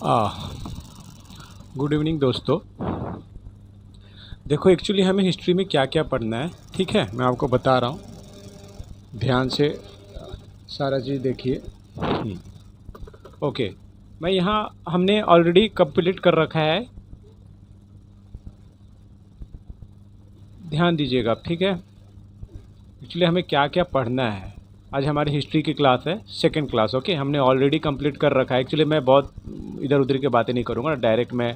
Good evening दोस्तों। देखो actually हमें हिस्ट्री में क्या क्या पढ़ना है, ठीक है, मैं आपको बता रहा हूँ, ध्यान से सारा चीज़ देखिए। ओके, मैं यहाँ हमने ऑलरेडी कंप्लीट कर रखा है, ध्यान दीजिएगा आप, ठीक है। एक्चुअली हमें क्या क्या पढ़ना है, आज हमारी हिस्ट्री की क्लास है, सेकंड क्लास। ओके, हमने ऑलरेडी कंप्लीट कर रखा है। एक्चुअली मैं बहुत इधर उधर की बातें नहीं करूँगा, डायरेक्ट मैं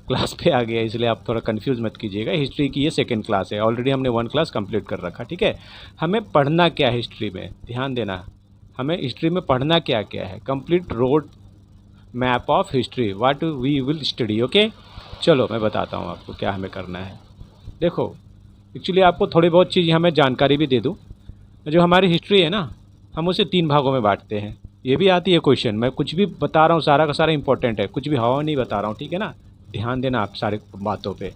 क्लास पे आ गया, इसलिए आप थोड़ा कंफ्यूज मत कीजिएगा। हिस्ट्री की ये सेकंड क्लास है, ऑलरेडी हमने वन क्लास कंप्लीट कर रखा, ठीक है। हमें पढ़ना क्या है हिस्ट्री में, ध्यान देना, हमें हिस्ट्री में पढ़ना क्या क्या है। Complete road map of history what we will study. Okay, चलो मैं बताता हूँ आपको क्या हमें करना है। देखो एक्चुअली आपको थोड़ी बहुत चीज़ यहाँ मैं जानकारी भी दे दूँ। जो हमारी हिस्ट्री है ना, हम उसे 3 भागों में बांटते हैं। ये भी आती है क्वेश्चन, मैं कुछ भी बता रहा हूँ सारा का सारा इंपॉर्टेंट है, कुछ भी हवा नहीं बता रहा हूँ, ठीक है ना। ध्यान देना आप सारे बातों पे।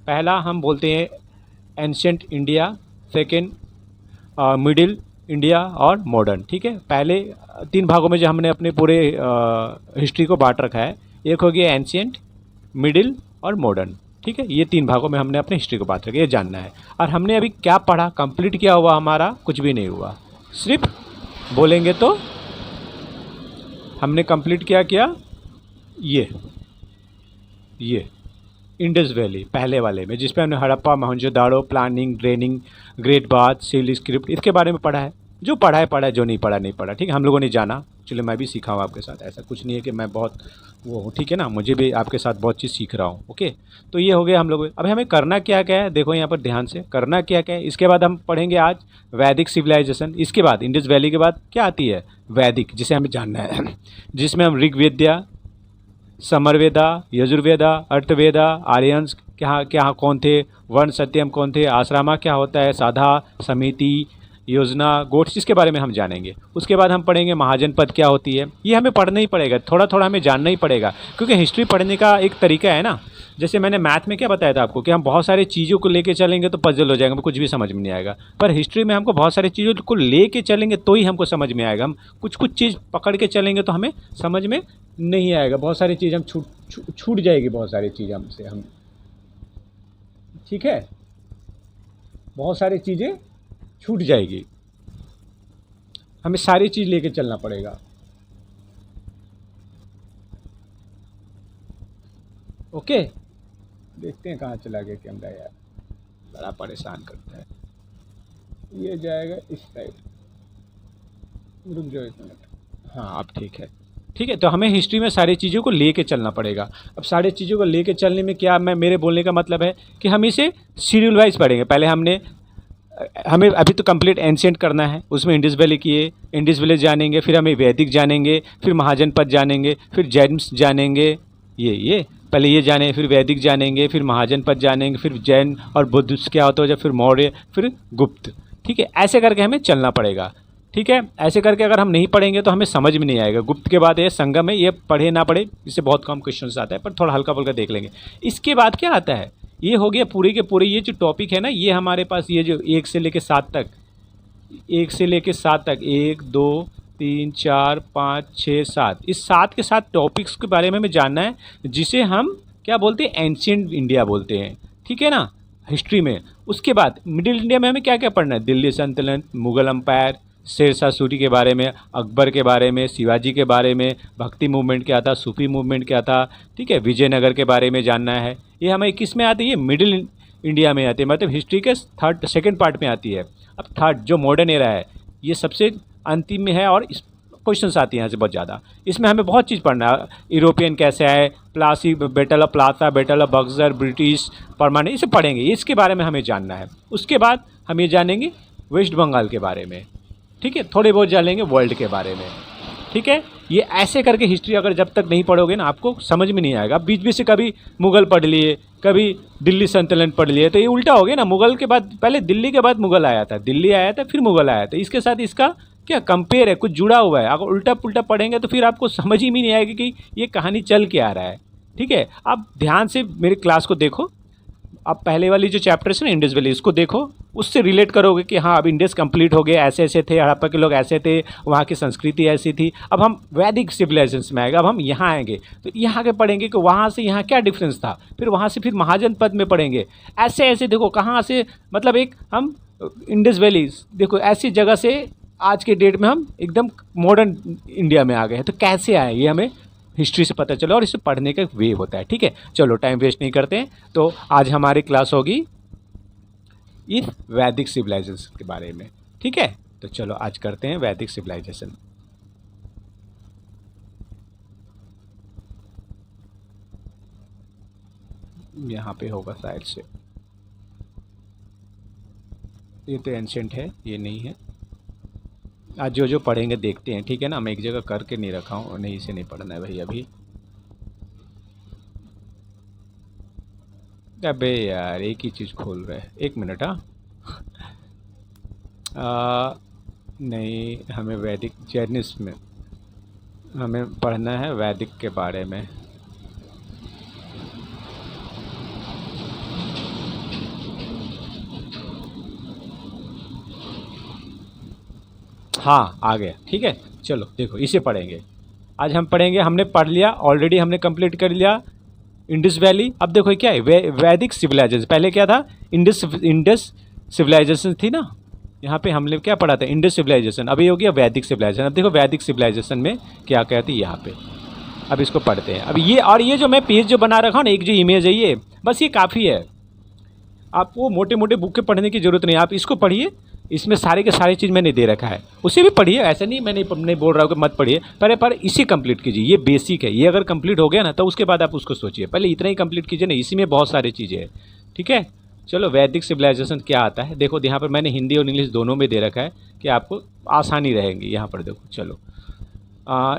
पहला हम बोलते हैं ancient India, second middle India और मॉडर्न, ठीक है। पहले 3 भागों में जो हमने अपने पूरे हिस्ट्री को बांट रखा है, एक हो गया एंशिएंट, मिडिल और मॉडर्न, ठीक है। ये 3 भागों में हमने अपनी हिस्ट्री को बांट रखा है, ये जानना है। और हमने अभी क्या पढ़ा, कंप्लीट क्या हुआ हमारा, कुछ भी नहीं हुआ। सिर्फ बोलेंगे तो हमने कंप्लीट क्या किया, ये इंडस वैली पहले वाले में, जिसपे हमने Harappa, Mohenjodaro, planning, draining, great bath, seal script, इसके बारे में पढ़ा है। जो पढ़ा है पढ़ा है, जो नहीं पढ़ा नहीं पढ़ा, ठीक है। हम लोगों ने जाना, चलिए मैं भी सीखा हूँ आपके साथ, ऐसा कुछ नहीं है कि मैं बहुत वो हूँ, ठीक है ना, मुझे भी आपके साथ बहुत चीज़ सीख रहा हूँ। ओके, तो ये हो गया हम लोग। अब हमें करना क्या क्या है, देखो यहाँ पर ध्यान से, करना क्या क्या है। इसके बाद हम पढ़ेंगे आज वैदिक सिविलाइजेशन। इसके बाद इंडस वैली के बाद क्या आती है, वैदिक, जिसे हमें जानना है, जिसमें हम ऋग्वेदा, समरवेदा, यजुर्वेदा, अर्थवेदा, आर्यंस क्या क्या कौन थे, वर्ण सत्यम कौन थे, आश्रमा क्या होता है, साधा, समिति, योजना, गोट्स, इसके बारे में हम जानेंगे। उसके बाद हम पढ़ेंगे महाजनपद क्या होती है। ये हमें पढ़ना ही पड़ेगा, थोड़ा थोड़ा हमें जानना ही पड़ेगा, क्योंकि हिस्ट्री पढ़ने का एक तरीका है ना। जैसे मैंने मैथ में क्या बताया था आपको कि हम बहुत सारी चीज़ों को लेके चलेंगे तो पजल हो जाएगा, कुछ भी समझ में नहीं आएगा। पर हिस्ट्री में हमको बहुत सारी चीज़ों को लेके चलेंगे तो ही हमको समझ में आएगा। हम कुछ कुछ चीज़ पकड़ के चलेंगे तो हमें समझ में नहीं आएगा, बहुत सारी चीज़ हम छूट जाएगी, बहुत सारी चीज़ हमसे, हम, ठीक है, बहुत सारी चीज़ें छूट जाएगी, हमें सारी चीज़ लेके चलना पड़ेगा। ओके, देखते हैं कहाँ चला गया कैमरा यार, बड़ा परेशान करता है। ये जाएगा इस साइड, रुक जाओ 1 मिनट। हाँ अब ठीक है, ठीक है। तो हमें हिस्ट्री में सारी चीज़ों को लेके चलना पड़ेगा। अब सारी चीज़ों को लेके चलने में क्या, मैं मेरे बोलने का मतलब है कि हम इसे शेड्यूल वाइज पढ़ेंगे। पहले हमें अभी तो कंप्लीट एंशिएंट करना है, उसमें इंडस वैली किए, इंडस वैली जानेंगे, फिर हमें वैदिक जानेंगे, फिर महाजनपद जानेंगे, फिर जैन जानेंगे, ये पहले ये जाने, फिर वैदिक जानेंगे, फिर महाजनपद जानेंगे, फिर जैन और बुद्ध क्या होता है, फिर मौर्य, फिर गुप्त, ठीक है। ऐसे करके हमें चलना पड़ेगा, ठीक है। ऐसे करके अगर हम नहीं पढ़ेंगे तो हमें समझ में नहीं आएगा। गुप्त के बाद ये संगम है, ये पढ़े ना पढ़े, इससे बहुत कम क्वेश्चन आता है, पर थोड़ा हल्का फुल्का देख लेंगे। इसके बाद क्या आता है, ये हो गया पूरे के पूरे, ये जो टॉपिक है ना, ये हमारे पास ये जो 1 से लेकर 7 तक, 1 से लेकर 7 तक, 1 2 3 4 5 6 7, इस 7 के 7 टॉपिक्स के बारे में हमें जानना है, जिसे हम क्या बोलते हैं, एंशिएंट इंडिया बोलते हैं, ठीक है ना, हिस्ट्री में। उसके बाद मिडिल इंडिया में हमें क्या क्या पढ़ना है, दिल्ली सल्तनत, मुगल अम्पायर, शेरशाह सूरी के बारे में, अकबर के बारे में, शिवाजी के बारे में, भक्ति मूवमेंट क्या था, सूफी मूवमेंट क्या था, ठीक है, विजयनगर के बारे में जानना है। ये हमें किस में आती है, मिडिल इंडिया में आती है, मतलब हिस्ट्री के सेकंड पार्ट में आती है। अब थर्ड जो मॉडर्न एरा है, ये सबसे अंतिम में है, और क्वेश्चंस आती हैं यहाँ से बहुत ज़्यादा। इसमें हमें बहुत चीज़ पढ़ना है, यूरोपियन कैसे आए, Plassey, battle of Plassey, battle of Buxar, British permanent, इसे पढ़ेंगे, इसके बारे में हमें जानना है। उसके बाद हम ये जानेंगे वेस्ट बंगाल के बारे में, ठीक है, थोड़े बहुत जानेंगे वर्ल्ड के बारे में, ठीक है। ये ऐसे करके हिस्ट्री अगर जब तक नहीं पढ़ोगे ना, आपको समझ में नहीं आएगा। बीच बीच से कभी मुगल पढ़ लिए, कभी दिल्ली सल्तनत पढ़ लिए, तो ये उल्टा हो गया ना। मुगल के बाद, पहले दिल्ली के बाद मुगल आया था, दिल्ली आया था फिर मुगल आया था, इसके साथ इसका क्या कंपेयर है, कुछ जुड़ा हुआ है। अगर उल्टा पुल्टा पढ़ेंगे तो फिर आपको समझ ही नहीं आएगी कि ये कहानी चल के आ रहा है, ठीक है। आप ध्यान से मेरी क्लास को देखो, अब पहले वाली जो चैप्टर्स है ना इंडस वैली, इसको देखो, उससे रिलेट करोगे कि हाँ अब इंडस कंप्लीट हो गया, ऐसे ऐसे थे, हड़प्पा के लोग ऐसे थे, वहाँ की संस्कृति ऐसी थी। अब हम वैदिक सिविलाइजेशन में आएगा, अब हम यहाँ आएंगे तो यहाँ के पढ़ेंगे कि वहाँ से यहाँ क्या डिफरेंस था, फिर वहाँ से फिर महाजनपद में पढ़ेंगे, ऐसे ऐसे देखो कहाँ से, मतलब एक हम इंडस वैली देखो ऐसी जगह से आज के डेट में हम एकदम मॉडर्न इंडिया में आ गए हैं। तो कैसे आए ये हमें हिस्ट्री से पता चला और इसे पढ़ने का एक वे होता है। ठीक है, चलो टाइम वेस्ट नहीं करते हैं, तो आज हमारी क्लास होगी इस वैदिक सिविलाइजेशन के बारे में। ठीक है, तो चलो आज करते हैं वैदिक सिविलाइजेशन। यहाँ पे होगा साइड से, ये तो एंशिएंट है, ये नहीं है। आज जो जो पढ़ेंगे देखते हैं, ठीक है ना, मैं एक जगह करके नहीं रखा हूँ, नहीं इसे नहीं पढ़ना है भाई अभी। अबे यार एक ही चीज़ खोल रहा है, एक मिनट। हाँ नहीं, हमें वैदिक जैनिस में हमें पढ़ना है वैदिक के बारे में। हाँ आ गया, ठीक है, चलो देखो इसे पढ़ेंगे। आज हम पढ़ेंगे, हमने पढ़ लिया ऑलरेडी, हमने कंप्लीट कर लिया इंडस वैली। अब देखो क्या है, वैदिक सिविलाइजेशन। पहले क्या था, इंडस सिविलाइजेशन थी ना, यहाँ पे हमने क्या पढ़ा था, इंडस सिविलाइजेशन। अभी हो गया वैदिक सिविलाइजेशन। अब देखो वैदिक सिविलाइजेशन में क्या कहती है यहाँ पे, अब इसको पढ़ते हैं। अब ये और ये जो मैं पेज जो बना रखा हूँ ना, एक जो इमेज है ये, बस ये काफ़ी है। आपको मोटे मोटे बुक के पढ़ने की ज़रूरत नहीं, आप इसको पढ़िए, इसमें सारे के सारी चीज़ मैंने दे रखा है, उसे भी पढ़िए। ऐसा नहीं, मैं नहीं बोल रहा हूँ कि मत पढ़िए, पहले पर इसी कंप्लीट कीजिए, ये बेसिक है। ये अगर कंप्लीट हो गया ना तो उसके बाद आप उसको सोचिए, पहले इतना ही कंप्लीट कीजिए ना, इसी में बहुत सारी चीज़ें हैं। ठीक है, चलो वैदिक सिविलाइजेशन क्या आता है देखो, यहाँ पर मैंने हिंदी और इंग्लिश दोनों में दे रखा है कि आपको आसानी रहेगी। यहाँ पर देखो, चलो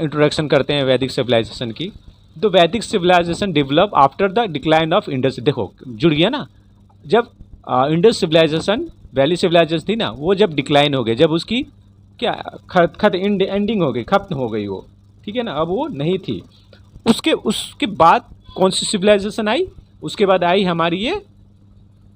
इंट्रोडक्शन करते हैं वैदिक सिविलाइजेशन की। तो Vedic civilisation develop after the decline of Indus. देखो जुड़ गया ना, जब इंडस सिविलाइजेशन, वैली सिविलाइजेशन थी ना, वो जब डिक्लाइन हो गया, जब उसकी क्या एंडिंग हो गई, खत्म हो गई वो, ठीक है ना, अब वो नहीं थी। उसके बाद कौन सी सिविलाइजेशन आई, उसके बाद आई हमारी ये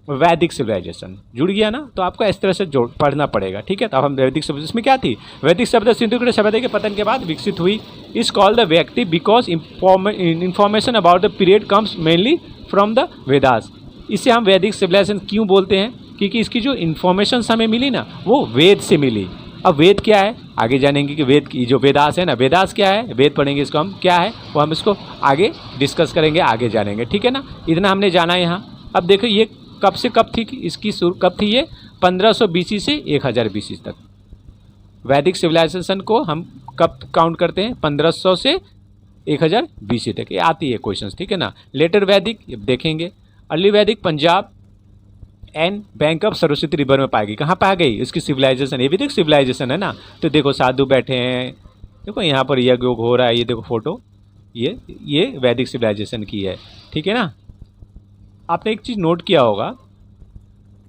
वैदिक सिविलाइजेशन। जुड़ गया ना, तो आपको इस तरह से जोड़ पढ़ना पड़ेगा। ठीक है, तो अब हम वैदिक सिविलाइजेशन में क्या थी, वैदिक सभ्यता सिंधु घाटी सभ्यता के पतन के बाद विकसित हुई। इज कॉल्ड द वैदिक because information about the period comes mainly from the Vedas. इसे हम वैदिक सिविलाइजेशन क्यों बोलते हैं, क्योंकि इसकी जो इन्फॉर्मेशन हमें मिली ना वो वेद से मिली। अब वेद क्या है आगे जानेंगे कि वेद की जो वेदास है ना, वेदास क्या है, वेद पढ़ेंगे इसको हम, क्या है वो हम इसको आगे डिस्कस करेंगे, आगे जानेंगे। ठीक है ना, इतना हमने जाना है यहाँ। अब देखो ये कब से कब थी, इसकी शुरू कब थी, ये 1500 BC से 1000 BC तक। वैदिक सिविलाइजेशन को हम कब काउंट करते हैं, 1500 से 1000 BC तक, ये आती है क्वेश्चंस। ठीक है ना, लेटर वैदिक देखेंगे। अर्ली वैदिक Punjab and bank of Saraswati river में पाएगी। कहाँ पाई गई, इसकी सिविलाइजेशन, ये भी देखो सिविलाइजेशन है ना। तो देखो साधु बैठे हैं, देखो यहाँ पर यज्ञ हो रहा है, ये देखो फोटो, ये वैदिक सिविलाइजेशन की है। ठीक है ना, आपने एक चीज़ नोट किया होगा,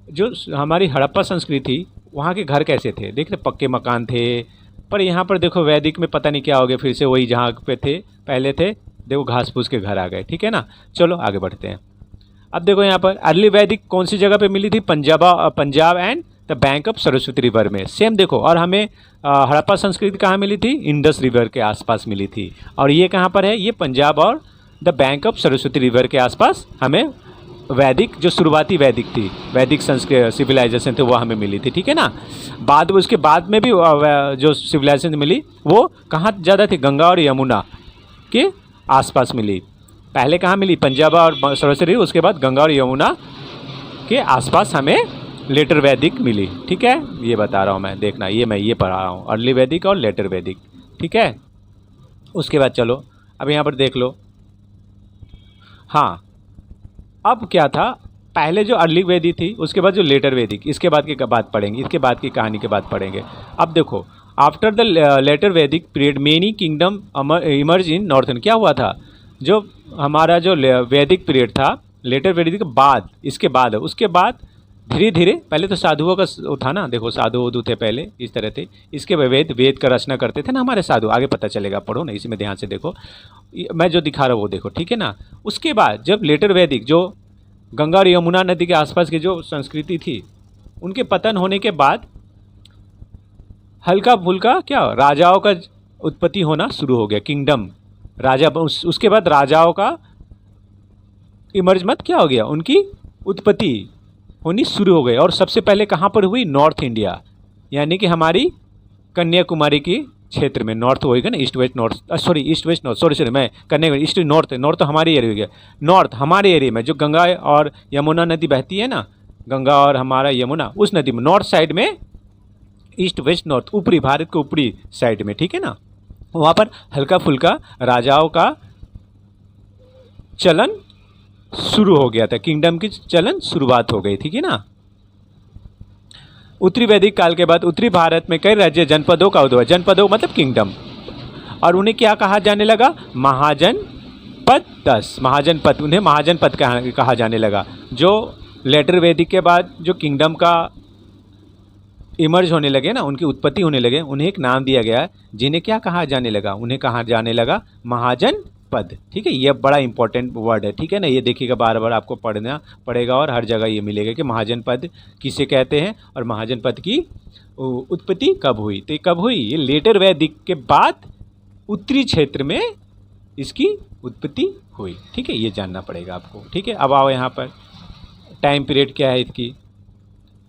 जो हमारी हड़प्पा संस्कृति थी वहाँ के घर कैसे थे, देख रहे पक्के मकान थे। पर यहाँ पर देखो वैदिक में पता नहीं क्या हो गया, फिर से वही जहाँ पे थे पहले थे, देखो घास फूस के घर आ गए। ठीक है ना, चलो आगे बढ़ते हैं। अब देखो यहाँ पर अर्ली वैदिक कौन सी जगह पे मिली थी, Punjab and the bank of Saraswati river में। सेम देखो, और हमें हड़प्पा संस्कृति कहाँ मिली थी, इंडस रिवर के आसपास मिली थी। और ये कहाँ पर है, ये पंजाब और the bank of Saraswati river के आसपास हमें वैदिक, जो शुरुआती वैदिक थी, वैदिक सिविलाइजेशन थे, वो हमें मिली थी। ठीक है ना, बाद में उसके बाद में भी जो सिविलाइजेशन मिली वो कहाँ ज़्यादा थी, गंगा और यमुना के आसपास मिली। पहले कहाँ मिली, पंजाब और सरस्वती, उसके बाद गंगा और यमुना के आसपास हमें लेटर वैदिक मिली। ठीक है, ये बता रहा हूँ मैं, देखना मैं ये पढ़ा रहा हूँ, अर्ली वैदिक और लेटर वैदिक। ठीक है, उसके बाद चलो अब यहाँ पर देख लो। हाँ, अब क्या था, पहले जो अर्ली वैदिक थी, उसके बाद जो लेटर वैदिक, इसके बाद की बात पढ़ेंगे, इसके बाद की कहानी के बाद पढ़ेंगे। अब देखो, आफ्टर द लेटर वैदिक पीरियड मेनी किंगडम इमर्ज इन नॉर्थन। क्या हुआ था, जो हमारा जो वैदिक पीरियड था, लेटर वैदिक के बाद, इसके बाद, उसके बाद धीरे धीरे, पहले तो साधुओं का था ना, देखो साधु उधु थे पहले, इस तरह थे, इसके वेद का रचना करते थे ना हमारे साधु, आगे पता चलेगा, पढ़ो ना, इसी में ध्यान से देखो, मैं जो दिखा रहा हूँ वो देखो। ठीक है ना, उसके बाद जब लेटर वैदिक, जो गंगा और यमुना नदी के आसपास की जो संस्कृति थी, उनके पतन होने के बाद हल्का फुल्का क्या राजाओं का उत्पत्ति होना शुरू हो गया, किंगडम, राजा उसके बाद राजाओं का इमर्ज मत क्या हो गया, उनकी उत्पत्ति होनी शुरू हो गई। और सबसे पहले कहाँ पर हुई, नॉर्थ इंडिया, यानी कि हमारी कन्याकुमारी की क्षेत्र में। नॉर्थ होएगा ना, east west north, sorry east west north, sorry मैं कन्याकुमारी, ईस्ट नॉर्थ, नॉर्थ तो हमारे एरिया हो गया। नॉर्थ हमारे एरिया में जो गंगा और यमुना नदी बहती है ना, गंगा और हमारा यमुना, उस नदी में नॉर्थ साइड में, ईस्ट वेस्ट नॉर्थ, ऊपरी भारत के ऊपरी साइड में, ठीक है ना, वहाँ पर हल्का फुल्का राजाओं का चलन शुरू हो गया था, किंगडम की चलन शुरुआत हो गई थी, ठीक है ना। उत्तरी वैदिक काल के बाद उत्तरी भारत में कई राज्य जनपदों का उदय, जनपदों मतलब किंगडम, और उन्हें क्या कहा जाने लगा, महाजनपद। 10 महाजनपद, उन्हें महाजनपद कहा जाने लगा। जो लेटर वैदिक के बाद जो किंगडम का इमर्ज होने लगे ना, उनकी उत्पत्ति होने लगे, उन्हें एक नाम दिया गया, जिन्हें क्या कहा जाने लगा, उन्हें कहा जाने लगा महाजनपद, ठीक है। ये बड़ा इंपॉर्टेंट वर्ड है, ठीक है ना, ये देखिएगा बार बार आपको पढ़ना पड़ेगा और हर जगह ये मिलेगा कि महाजनपद किसे कहते हैं और महाजनपद की उत्पत्ति कब हुई। तो ये कब हुई, ये लेटर वैदिक के बाद उत्तरी क्षेत्र में इसकी उत्पत्ति हुई, ठीक है, ये जानना पड़ेगा आपको, ठीक है। अब आओ यहाँ पर टाइम पीरियड क्या है इसकी,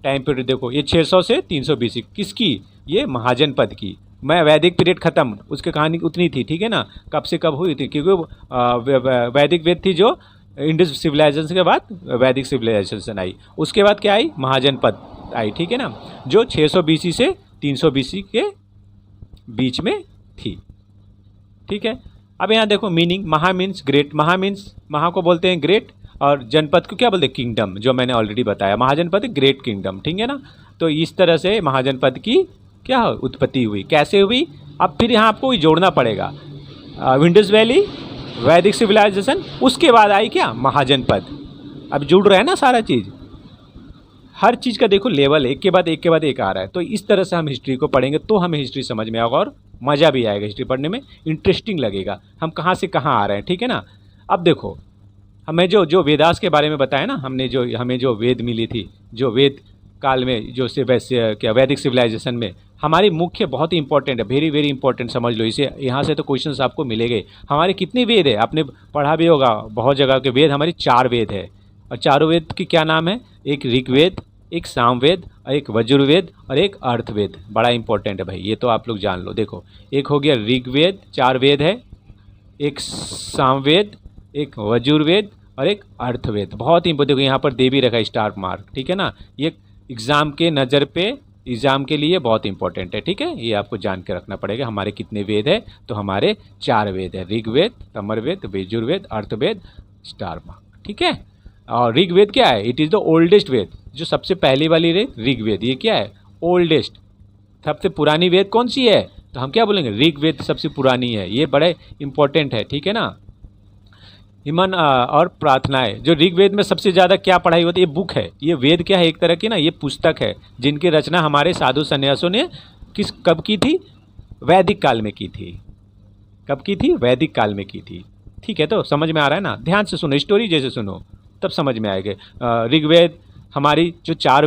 टाइम पीरियड देखो, ये 600 से 300 BC, किसकी, ये महाजनपद की। मैं वैदिक पीरियड खत्म, उसकी कहानी उतनी थी, ठीक है ना, कब से कब हुई थी, क्योंकि वैदिक वेद थी जो इंडस सिविलाइजेशन के बाद वैदिक सिविलाइजेशन आई, उसके बाद क्या आई, महाजनपद आई, ठीक है ना, जो 600 BC से 300 BC के बीच में थी, ठीक है। अब यहाँ देखो मीनिंग, महा मीन्स ग्रेट, महा मीन्स, महा को बोलते हैं ग्रेट, और जनपद को क्या बोलते हैं, किंगडम, जो मैंने ऑलरेडी बताया, महाजनपद ग्रेट किंगडम, ठीक है ना। तो इस तरह से महाजनपद की क्या उत्पत्ति हुई, कैसे हुई, अब फिर यहाँ आपको जोड़ना पड़ेगा, विंडस वैली, वैदिक सिविलाइजेशन, उसके बाद आई क्या, महाजनपद। अब जुड़ रहा है ना सारा चीज़, हर चीज़ का देखो लेवल एक के बाद एक के बाद एक आ रहा है। तो इस तरह से हम हिस्ट्री को पढ़ेंगे तो हमें हिस्ट्री समझ में आएगा और मज़ा भी आएगा, हिस्ट्री पढ़ने में इंटरेस्टिंग लगेगा, हम कहाँ से कहाँ आ रहे हैं, ठीक है ना। अब देखो हमें जो वेदास के बारे में बताया ना, हमें जो वेद मिली थी, जो वेद काल में जो से वैसे क्या वैदिक सिविलाइजेशन में हमारी मुख्य बहुत ही इंपॉर्टेंट है, वेरी वेरी इंपॉर्टेंट, समझ लो इसे, यहाँ से तो क्वेश्चंस आपको मिलेंगे। हमारे कितने वेद है, आपने पढ़ा भी होगा बहुत जगह के वेद, हमारी 4 वेद है, और चारों वेद की क्या नाम है, एक ऋग्वेद, एक सामवेद, और एक वजुर्वेद, और एक अर्थवेद। बड़ा इंपॉर्टेंट है भाई, ये तो आप लोग जान लो। देखो एक हो गया ऋग्वेद, 4 वेद है, एक सामवेद, एक वजुर्वेद, और एक अर्थवेद। बहुत ही देखो यहाँ पर दे भी रखा है स्टार मार्क, ठीक है ना, ये एग्ज़ाम के नज़र पे एग्ज़ाम के लिए बहुत इंपॉर्टेंट है, ठीक है, ये आपको जान के रखना पड़ेगा। हमारे कितने वेद है, तो हमारे 4 वेद है, ऋग्वेद, तमरवेद, यजुर्वेद, अर्थवेद, स्टार मार्क, ठीक है। और ऋग्वेद क्या है, इट इज़ द ओल्डेस्ट वेद, जो सबसे पहली वाली ऋग्वेद, ये क्या है, ओल्डेस्ट, सबसे पुरानी वेद कौन सी है, तो हम क्या बोलेंगे, ऋग्वेद सबसे पुरानी है, ये बड़े इंपॉर्टेंट है, ठीक है ना। हिमन और प्रार्थनाएं, जो ऋग्वेद में सबसे ज़्यादा क्या पढ़ाई होती है, ये बुक है, ये वेद क्या है, एक तरह की ना ये पुस्तक है, जिनकी रचना हमारे साधु संन्यासों ने कब की थी, वैदिक काल में की थी। कब की थी, वैदिक काल में की थी, ठीक है। तो समझ में आ रहा है ना, ध्यान से सुनो, स्टोरी जैसे सुनो तब समझ में आएगा। ऋग्वेद हमारी जो 4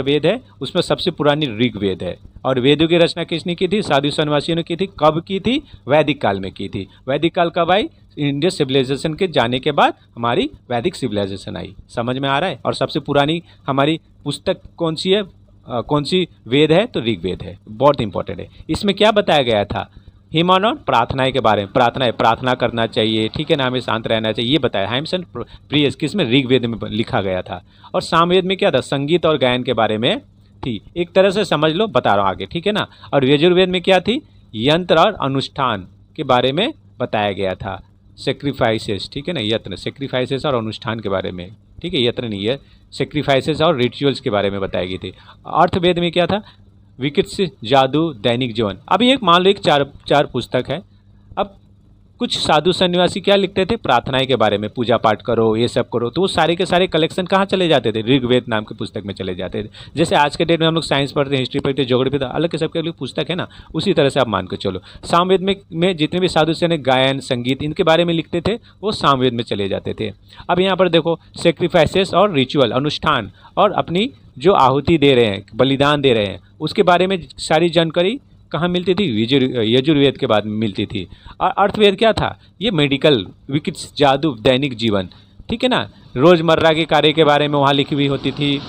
वेद है, उसमें सबसे पुरानी ऋग्वेद है, और वेदों की रचना किसने की थी, साधु सन्यासियों ने की थी। कब की थी, वैदिक काल में की थी। वैदिक काल कब आई, इंडियन सिविलाइजेशन के जाने के बाद हमारी वैदिक सिविलाइजेशन आई, समझ में आ रहा है। और सबसे पुरानी हमारी पुस्तक कौन सी है, कौन सी वेद है, तो ऋग्वेद है, बहुत इंपॉर्टेंट है। इसमें क्या बताया गया था, हिमन और प्रार्थनाएं के बारे में, प्रार्थना करना चाहिए, ठीक है ना, हमें शांत रहना चाहिए, ये बताया। हाइम्स एंड प्रेयर्स किसमें, ऋग्वेद में लिखा गया था। और सामवेद में क्या था, संगीत और गायन के बारे में थी, एक तरह से समझ लो, बता रहा हूँ आगे, ठीक है ना। और यजुर्वेद में क्या थी, यंत्र और अनुष्ठान के बारे में बताया गया था, सेक्रीफाइसेस, ठीक है ना, यत्न, सेक्रीफाइसेस और अनुष्ठान के बारे में, ठीक है, यत्न नहीं है, सेक्रीफाइसेस और रिचुअल्स के बारे में बताई गई थी। अर्थवेद में क्या था, विकित्स, जादू, दैनिक जीवन। अब ये मान लो एक चार पुस्तक है। अब कुछ साधु सन्यासी क्या लिखते थे, प्रार्थनाएं के बारे में, पूजा पाठ करो, ये सब करो, तो वो सारे के सारे कलेक्शन कहाँ चले जाते थे, ऋग्वेद नाम की पुस्तक में चले जाते थे। जैसे आज के डेट में हम लोग साइंस पढ़ते हैं, हिस्ट्री पढ़ते हैं, ज्योग्राफी, अलग के सबके लिए पुस्तक है ना, उसी तरह से आप मान के चलो। सामवेद में जितने भी साधु संत गायन संगीत इनके बारे में लिखते थे, वो सामवेद में चले जाते थे। अब यहाँ पर देखो सेक्रीफाइसेस और रिचुअल, अनुष्ठान और अपनी जो आहुति दे रहे हैं, बलिदान दे रहे हैं, उसके बारे में सारी जानकारी कहाँ मिलती थी, यजुर्वेद के बाद मिलती थी। और अर्थवेद क्या था, ये मेडिकल, विकित्स, जादू, दैनिक जीवन, ठीक है ना, रोजमर्रा के कार्य के बारे में वहाँ लिखी हुई होती थी।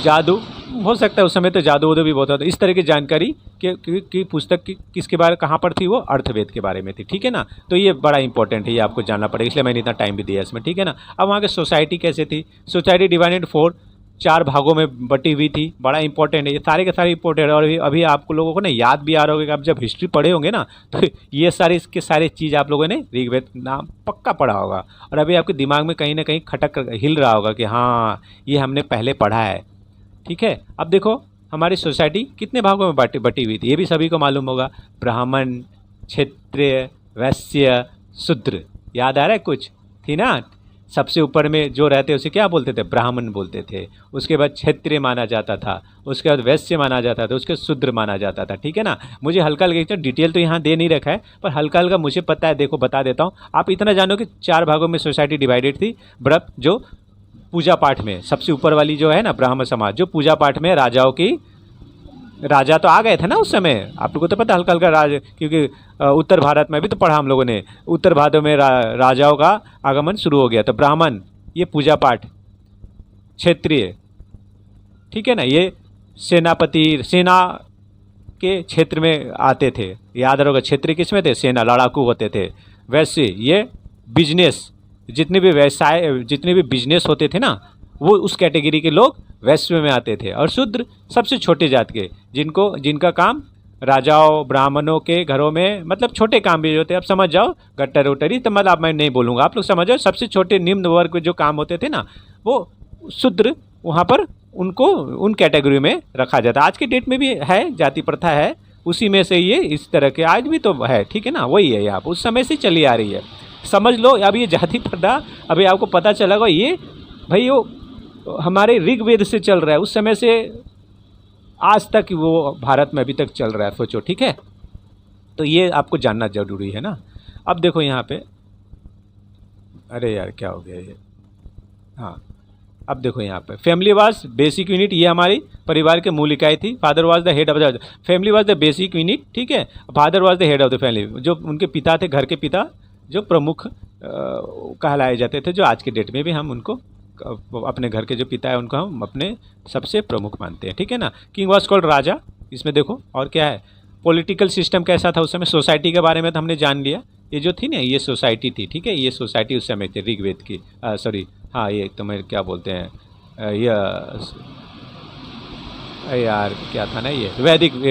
जादू हो सकता है उस समय तो जादू वादू भी बहुत होता, इस तरह की जानकारी की पुस्तक की किसके बारे कहाँ पर थी, वो अर्थवेद के बारे में थी, ठीक है ना। तो ये बड़ा इंपॉर्टेंट है, ये आपको जानना पड़ेगा, इसलिए मैंने इतना टाइम भी दिया इसमें, ठीक है ना। अब वहाँ की सोसाइटी कैसे थी, सोसाइटी डिवाइडेड 4 भागों में बटी हुई थी, बड़ा इंपॉर्टेंट है, ये सारे के सारे इंपॉर्टेंट है। और अभी आप लोगों को ना याद भी आ रहा होगा कि आप जब हिस्ट्री पढ़े होंगे ना, तो ये सारे इसके सारे चीज़ आप लोगों ने ऋग्वेद नाम पक्का पढ़ा होगा, और अभी आपके दिमाग में कहीं ना कहीं खटक हिल रहा होगा कि हाँ ये हमने पहले पढ़ा है, ठीक है। अब देखो हमारी सोसाइटी कितने भागों में बटी हुई थी, ये भी सभी को मालूम होगा, ब्राह्मण, क्षत्रिय, वैश्य, शूद्र, याद आ रहा है कुछ, थी ना। सबसे ऊपर में जो रहते उसे क्या बोलते थे, ब्राह्मण बोलते थे, उसके बाद क्षत्रिय माना जाता था, उसके बाद वैश्य माना जाता था, उसके शूद्र माना जाता था, ठीक है ना। मुझे हल्का हल्का डिटेल तो यहाँ दे नहीं रखा है, पर हल्का हल्का मुझे पता है, देखो बता देता हूँ। आप इतना जानो कि 4 भागों में सोसाइटी डिवाइडेड थी। व्रत जो पूजा पाठ में सबसे ऊपर वाली जो है ना, ब्राह्मण समाज, जो पूजा पाठ में राजाओं की, राजा तो आ गए थे ना उस समय, आप लोगों को तो पता हल्का हल्का क्योंकि उत्तर भारत में भी तो पढ़ा हम लोगों ने, उत्तर भारत में राजाओं का आगमन शुरू हो गया। तो ब्राह्मण ये पूजा पाठ, क्षेत्रीय, ठीक है ना, ये सेनापति, सेना के क्षेत्र में आते थे, याद रहोगा, क्षेत्रीय किस में थे, सेना, लड़ाकू होते थे। वैसे ये बिजनेस, जितने भी व्यवसाय, जितने भी बिजनेस होते थे ना, वो उस कैटेगरी के लोग वैश्य में आते थे। और शूद्र सबसे छोटे जात के, जिनका काम राजाओं ब्राह्मणों के घरों में, मतलब छोटे काम भी होते, अब समझ जाओ, गट्टर उटरी, तो मतलब मैं नहीं बोलूँगा, आप लोग समझ जाओ, सबसे छोटे निम्न वर्ग के जो काम होते थे ना, वो शूद्र, वहाँ पर उनको उन कैटेगरी में रखा जाता। आज के डेट में भी है, जाति प्रथा है, उसी में से ये इस तरह के आज भी तो है, ठीक है ना, वही है, यहाँ उस समय से चली आ रही है, समझ लो। अब ये जाति प्रथा अभी आपको पता चलेगा, ये भाई वो हमारे ऋग्वेद से चल रहा है, उस समय से आज तक वो भारत में अभी तक चल रहा है, सोचो, ठीक है। तो ये आपको जानना जरूरी है ना। अब देखो यहाँ पे, अरे यार क्या हो गया ये, हाँ, अब देखो यहाँ पे फैमिली वाज बेसिक यूनिट, ये हमारी परिवार के मूल इकाई थी। Father was the head of the family, was the basic unit, ठीक है। Father was the head of the family, जो उनके पिता थे, घर के पिता, जो प्रमुख कहलाए जाते थे, जो आज के डेट में भी हम उनको अपने घर के जो पिता है उनको हम अपने सबसे प्रमुख मानते हैं, ठीक है ना। किंग वाज कॉल्ड, राजा, इसमें देखो, और क्या है, पॉलिटिकल सिस्टम कैसा था उस समय, सोसाइटी के बारे में तो हमने जान लिया, ये जो थी ना, ये सोसाइटी थी, ठीक है, ये सोसाइटी उस समय थी ऋग्वेद की, सॉरी, हाँ, ये तो मैं क्या बोलते हैं, यार क्या था ना, ये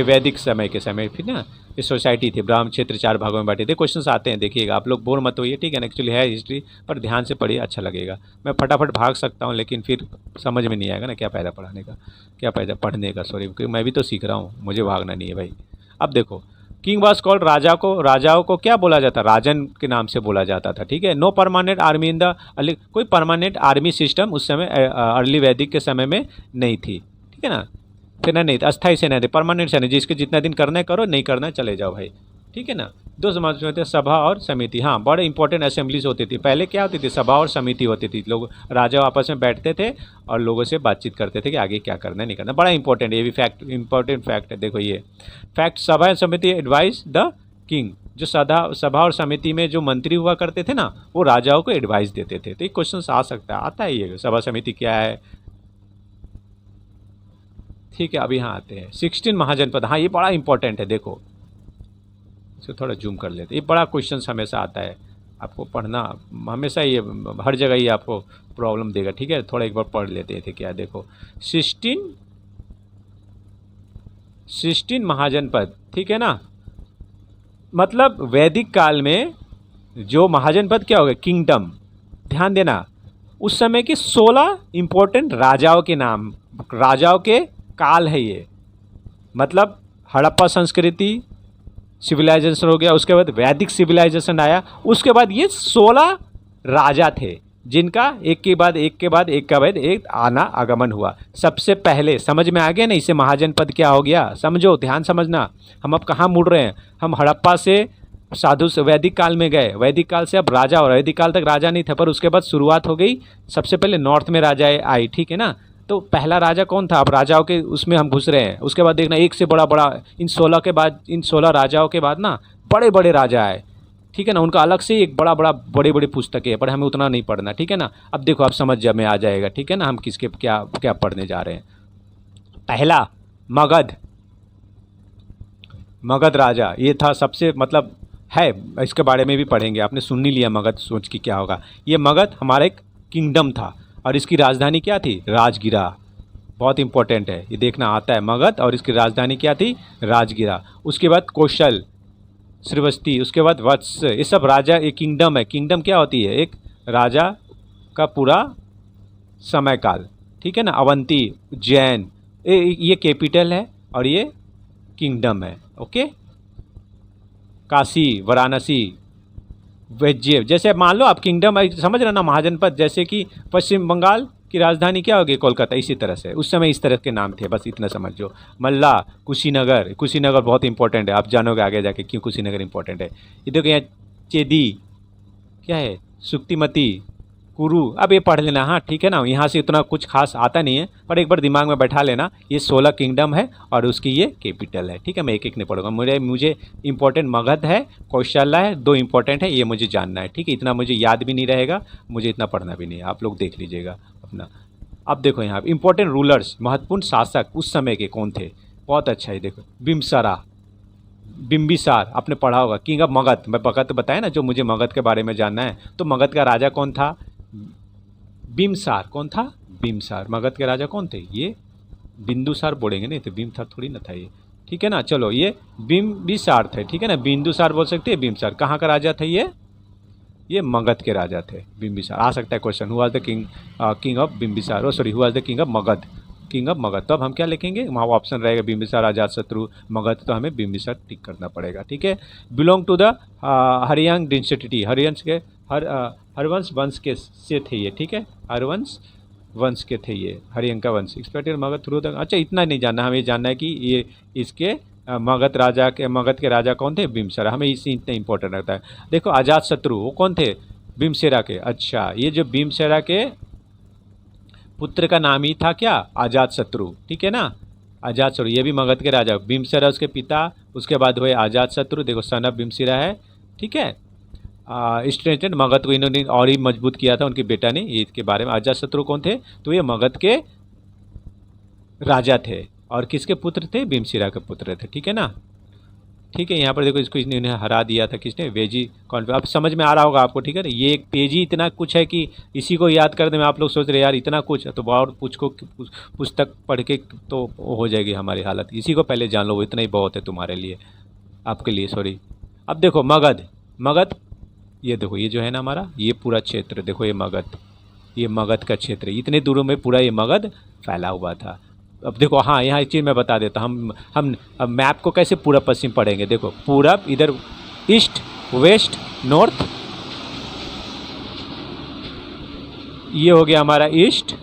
वैदिक समय के समय फिर ना, ये सोसाइटी थी, ब्राह्मण क्षेत्र 4 भागों में बांटे थे। क्वेश्चंस आते हैं, देखिएगा, आप लोग बोर मत होइए, ठीक है ना, एक्चुअली है हिस्ट्री, पर ध्यान से पढ़िए, अच्छा लगेगा। मैं फटाफट भाग सकता हूँ, लेकिन फिर समझ में नहीं आएगा ना, क्या फ़ायदा पढ़ाने का, क्या फ़ायदा पढ़ने का, सॉरी, क्योंकि मैं भी तो सीख रहा हूँ, मुझे भागना नहीं है भाई। अब देखो, किंग वाज कॉल्ड, राजाओं को क्या बोला जाता, राजन के नाम से बोला जाता था, ठीक है। No permanent army in the, कोई परमानेंट आर्मी सिस्टम उस समय अर्ली वैदिक के समय में नहीं थी, ठीक है ना। सेना नहीं, अस्थाई सेना थी, परमानेंट सेना, जिसके जितना दिन करना है करो, नहीं करना चले जाओ भाई, ठीक है ना। 2 समाज में थे, सभा और समिति, हाँ, बड़े इंपॉर्टेंट असेंबलीज होती थी। पहले क्या होती थी, सभा और समिति होती थी, लोग राजा आपस में बैठते थे और लोगों से बातचीत करते थे कि आगे क्या करना है, नहीं करना, बड़ा इंपॉर्टेंट, ये भी फैक्ट, इंपॉर्टेंट फैक्ट है। देखो ये फैक्ट, सभा और समिति एडवाइस द किंग, जो सभा और समिति में जो मंत्री हुआ करते थे ना, वो राजाओं को एडवाइस देते थे। तो एक क्वेश्चन आ सकता है, आता है ये, सभा समिति क्या है, ठीक है। अभी यहाँ आते हैं 16 महाजनपद, हाँ, ये बड़ा इंपॉर्टेंट है, देखो इसको थोड़ा जूम कर लेते, ये बड़ा क्वेश्चन हमेशा आता है, आपको पढ़ना हमेशा, ये हर जगह ये आपको प्रॉब्लम देगा, ठीक है। थोड़ा एक बार पढ़ लेते थे, क्या देखो, 16 महाजनपद, ठीक है ना, मतलब वैदिक काल में जो महाजनपद क्या हो गया, किंगडम, ध्यान देना, उस समय के 16 इंपॉर्टेंट राजाओं के नाम, राजाओं के काल है ये, मतलब हड़प्पा संस्कृति, सिविलाइजेशन हो गया, उसके बाद वैदिक सिविलाइजेशन आया, उसके बाद ये 16 राजा थे जिनका एक के बाद एक के बाद एक का बाद एक आना आगमन हुआ। सबसे पहले समझ में आ गया ना, इसे महाजनपद क्या हो गया, समझो, ध्यान समझना। हम अब कहाँ मुड़ रहे हैं, हम हड़प्पा से साधु से वैदिक काल में गए, वैदिक काल से अब राजा, और वैदिक काल तक राजा नहीं था, पर उसके बाद शुरुआत हो गई, सबसे पहले नॉर्थ में राजा आई, ठीक है ना। तो पहला राजा कौन था, अब राजाओं के उसमें हम घुस रहे हैं। उसके बाद देखना एक से बड़ा बड़ा इन 16 के बाद, इन 16 राजाओं के बाद ना बड़े बड़े राजा आए, ठीक है ना। उनका अलग से एक बड़ा बड़ा बड़ी बड़ी पुस्तकें है, पर हमें उतना नहीं पढ़ना, ठीक है ना। अब देखो आप समझ में आ जाएगा, ठीक है ना, हम किसके क्या क्या पढ़ने जा रहे हैं। पहला मगध, मगध राजा ये था सबसे, मतलब है, इसके बारे में भी पढ़ेंगे, आपने सुन ही लिया मगध, सोच के क्या होगा। ये मगध हमारा एक किंगडम था और इसकी राजधानी क्या थी, राजगिरा। बहुत इंपॉर्टेंट है, ये देखना आता है, मगध और इसकी राजधानी क्या थी, राजगिरा। उसके बाद कौशल, श्रीवस्ती, उसके बाद वत्स, ये सब राजा, ये किंगडम है। किंगडम क्या होती है, एक राजा का पूरा समय काल, ठीक है ना। अवंती, उज्जैन, ये कैपिटल है और ये किंगडम है, ओके। काशी, वाराणसी, वैज्य, जैसे मान लो आप किंगडम है, समझ रहे ना, महाजनपद, जैसे कि पश्चिम बंगाल की राजधानी क्या होगी, कोलकाता, इसी तरह से उस समय इस तरह के नाम थे, बस इतना समझो। मल्ला, कुशीनगर, कुशीनगर बहुत इंपॉर्टेंट है, आप जानोगे आगे जाके क्यों कुशीनगर इंपॉर्टेंट है। ये देखो यहाँ चेदी क्या है, सुक्तिमती, कुरु, अब ये पढ़ लेना, हाँ ठीक है ना। यहाँ से इतना कुछ खास आता नहीं है, पर एक बार दिमाग में बैठा लेना, ये 16 किंगडम है और उसकी ये कैपिटल है, ठीक है। मैं एक एक नहीं पढ़ूंगा, मुझे इंपॉर्टेंट मगध है, कौशल्या है, 2 इंपॉर्टेंट है, ये मुझे जानना है, ठीक है। इतना मुझे याद भी नहीं रहेगा, मुझे इतना पढ़ना भी नहीं है, आप लोग देख लीजिएगा अपना। अब देखो यहाँ इंपॉर्टेंट रूलर्स, महत्वपूर्ण शासक उस समय के कौन थे, बहुत अच्छा है, देखो बिम्बसारा, बिम्बिसार आपने पढ़ा होगा, किंग ऑफ मगध, मैं मगध बताया ना, जो मुझे मगध के बारे में जानना है। तो मगध का राजा कौन था, बिम्बसार, कौन था, बिम्बसार। मगध के राजा कौन थे, ये बिंदुसार बोलेंगे, नहीं तो बिम्बसार थोड़ी ना था ये, ठीक है ना। चलो ये बिम्बिसार थे, ठीक है ना, बिंदुसार बोल सकते हैं, बिम्बसार। कहाँ का राजा थे ये मगध के राजा थे, बिम्बिसार। आ सकता है question, who was the king of Bimbisara, oh sorry, who was the king of Magadha, king of Magadha. तो अब हम क्या लिखेंगे, वहाँ ऑप्शन रहेगा बिम्बिसार, अजातशत्रु, मगध, तो हमें बिम्बिसार टिक करना पड़ेगा, ठीक है। बिलोंग टू द हरियांग डिंसिटी, हरिवंश के हरवंश वंश के से थे ये, ठीक है, हरवंश वंश के थे ये, हरियंग का वंश। एक्सपेक्टेड मगध थ्रू द, अच्छा इतना नहीं जानना, हमें जानना है कि ये इसके मगध के राजा कौन थे, बिम्बसार, हमें इसी इतना इंपॉर्टेंट रहता है। देखो अजातशत्रु वो कौन थे, बिम्बसेरा के, अच्छा ये जो बिम्बसेरा के पुत्र का नाम ही था क्या, अजातशत्रु, ठीक है ना। अजातशत्रु ये भी मगध के राजा, बिम्बसेरा उसके पिता, उसके बाद हुए अजातशत्रु, देखो सन ऑफ बिम्बसेरा है, ठीक है। स्ट्रेंथेड मगध को इन्होंने और ही मजबूत किया था उनके बेटा ने, इसके बारे में। अजातशत्रु कौन थे, तो ये मगध के राजा थे और किसके पुत्र थे, बिम्बसेरा के पुत्र थे, ठीक है ना। ठीक है, यहाँ पर देखो इसको इन्हें हरा दिया था किसने, वेजी कॉन्फ्लिक्ट। अब समझ में आ रहा होगा आपको, ठीक है ना। ये एक पेज ही इतना कुछ है कि इसी को याद करने में आप लोग सोच रहे यार इतना कुछ, तो और पुस्तक पढ़ के तो हो जाएगी हमारी हालत। इसी को पहले जान लो, वो इतना ही बहुत है तुम्हारे लिए, आपके लिए, सॉरी। अब देखो मगध, ये देखो ये जो है ना हमारा ये पूरा क्षेत्र, देखो ये मगध का क्षेत्र, इतने दूरों में पूरा ये मगध फैला हुआ था। अब देखो, हाँ यहाँ एक चीज़ मैं बता देता, हम अब मैप को कैसे पूरब पश्चिम पढ़ेंगे। देखो पूरब इधर, ईस्ट वेस्ट नॉर्थ, ये हो गया हमारा ईस्ट,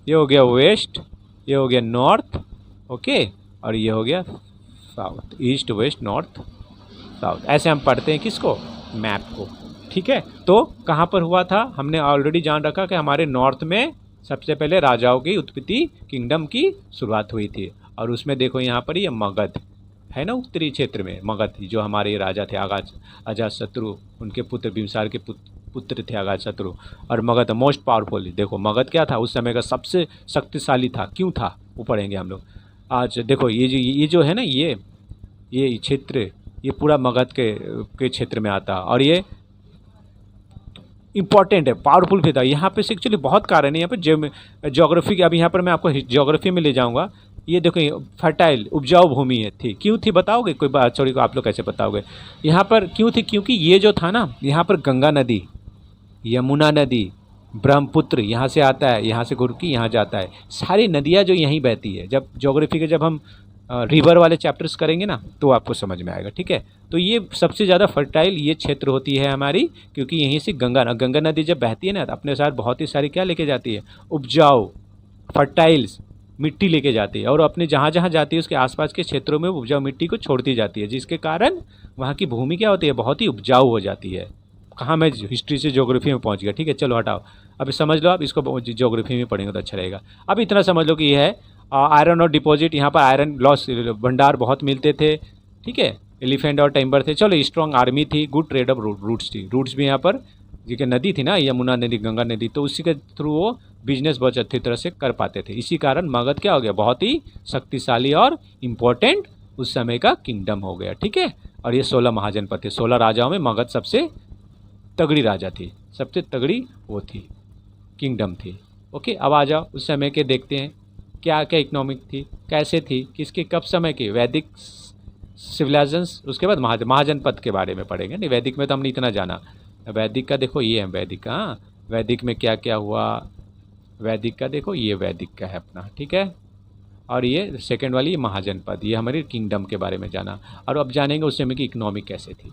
ये हो गया वेस्ट, ये हो गया नॉर्थ, ओके, और ये हो गया south, east west north south. ऐसे हम पढ़ते हैं किसको, मैप को, ठीक है। तो कहाँ पर हुआ था, हमने ऑलरेडी जान रखा कि हमारे नॉर्थ में सबसे पहले राजाओं की उत्पत्ति, किंगडम की शुरुआत हुई थी। और उसमें देखो यहाँ पर ये मगध है ना, उत्तरी क्षेत्र में मगध, जो हमारे राजा थे अजातशत्रु, उनके पुत्र बिम्बसार के पुत्र थे अजातशत्रु। और मगध मोस्ट पावरफुल, देखो मगध क्या था, उस समय का सबसे शक्तिशाली था, क्यों था वो पढ़ेंगे हम लोग आज। देखो ये जो है ना, ये क्षेत्र, ये पूरा मगध के क्षेत्र में आता, और ये इंपॉर्टेंट है, पावरफुल भी था। यहाँ पे से एक्चुअली बहुत कारण है, यहाँ पे ज्योग्राफी की, अब यहाँ पर मैं आपको ज्योग्राफी में ले जाऊँगा। ये देखो फर्टाइल, उपजाऊ भूमि है, थी, क्यों थी बताओगे, कोई बात सॉरी को आप लोग कैसे बताओगे यहाँ पर क्यों थी, क्योंकि ये जो था ना, यहाँ पर गंगा नदी, यमुना नदी, ब्रह्मपुत्र यहाँ से आता है, यहाँ से घुर के यहाँ जाता है, सारी नदियाँ जो यहीं बहती है। जब ज्योग्राफी के जब हम रिवर वाले चैप्टर्स करेंगे ना तो आपको समझ में आएगा, ठीक है। तो ये सबसे ज़्यादा फर्टाइल ये क्षेत्र होती है हमारी, क्योंकि यहीं से गंगा नदी जब बहती है ना तो अपने साथ बहुत ही सारी क्या लेके जाती है, उपजाऊ फर्टाइल्स मिट्टी लेके जाती है, और अपने जहाँ जहाँ जाती है उसके आसपास के क्षेत्रों में उपजाऊ मिट्टी को छोड़ती जाती है, जिसके कारण वहाँ की भूमि क्या होती है, बहुत ही उपजाऊ हो जाती है। कहाँ मैं हिस्ट्री से ज्योग्राफी में पहुँच गया, ठीक है। चलो हटाओ, अभी समझ लो आप इसको, ज्योग्राफी में पढ़ेंगे तो अच्छा रहेगा। अब इतना समझ लो कि ये है आयरन और डिपॉजिट, यहाँ पर आयरन लॉस भंडार बहुत मिलते थे, ठीक है। एलिफेंट और टाइम्बर थे। चलो स्ट्रॉन्ग आर्मी थी, गुड ट्रेड ऑफ रूट्स थी, रूट्स भी यहाँ पर जी नदी थी ना, यमुना नदी, गंगा नदी, तो उसी के थ्रू वो बिजनेस बहुत अच्छी तरह से कर पाते थे। इसी कारण मगध क्या हो गया, बहुत ही शक्तिशाली और इम्पोर्टेंट उस समय का किंगडम हो गया, ठीक है। और ये 16 महाजनपद थे, 16 राजाओं में मगध सबसे तगड़ी राजा थी, सबसे तगड़ी वो थी, किंगडम थी। ओके, अब आ जाओ उस समय के देखते हैं क्या क्या इकोनॉमिक थी, कैसे थी, किसके कब समय की, वैदिक सिविलाइजेशंस, उसके बाद महाजनपद के बारे में पढ़ेंगे। नहीं, वैदिक में तो हमने इतना जाना। वैदिक का देखो ये है वैदिक का, हाँ, वैदिक में क्या क्या हुआ, वैदिक का देखो ये वैदिक का है अपना, ठीक है। और ये सेकंड वाली ये महाजनपद, ये हमारी किंगडम के बारे में जाना। और अब जानेंगे उस समय की इकोनॉमी कैसे थी,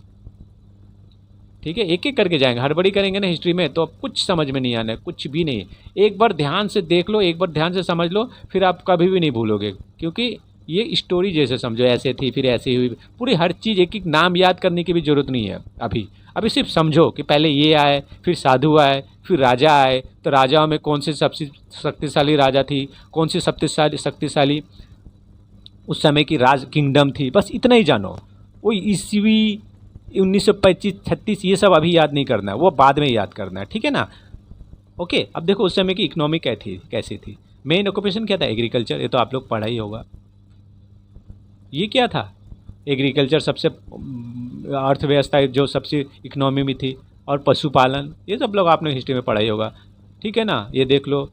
ठीक है। एक एक करके जाएंगे, हड़बड़ी करेंगे ना हिस्ट्री में तो अब कुछ समझ में नहीं आना है, कुछ भी नहीं। एक बार ध्यान से देख लो, एक बार ध्यान से समझ लो, फिर आप कभी भी नहीं भूलोगे, क्योंकि ये स्टोरी जैसे समझो, ऐसे थी फिर ऐसे हुई, पूरी हर चीज़ एक एक नाम याद करने की भी ज़रूरत नहीं है अभी सिर्फ समझो कि पहले ये आए, फिर साधु आए, फिर राजा आए, तो राजाओं में कौन सी सबसे शक्तिशाली राजा थी, कौन सी शक्तिशाली उस समय की राज किंगडम थी, बस इतना ही जानो। वो ईस्वी 1925-36 ये सब अभी याद नहीं करना है, वो बाद में याद करना है, ठीक है ना। ओके, अब देखो उस समय की इकोनॉमी क्या थी, कैसी थी। मेन ऑक्यूपेशन क्या था, एग्रीकल्चर, ये तो आप लोग पढ़ा ही होगा। ये क्या था, एग्रीकल्चर सबसे अर्थव्यवस्था जो सबसे इकोनॉमी में थी, और पशुपालन, ये सब लोग आपने हिस्ट्री में पढ़ा ही होगा, ठीक है ना। ये देख लो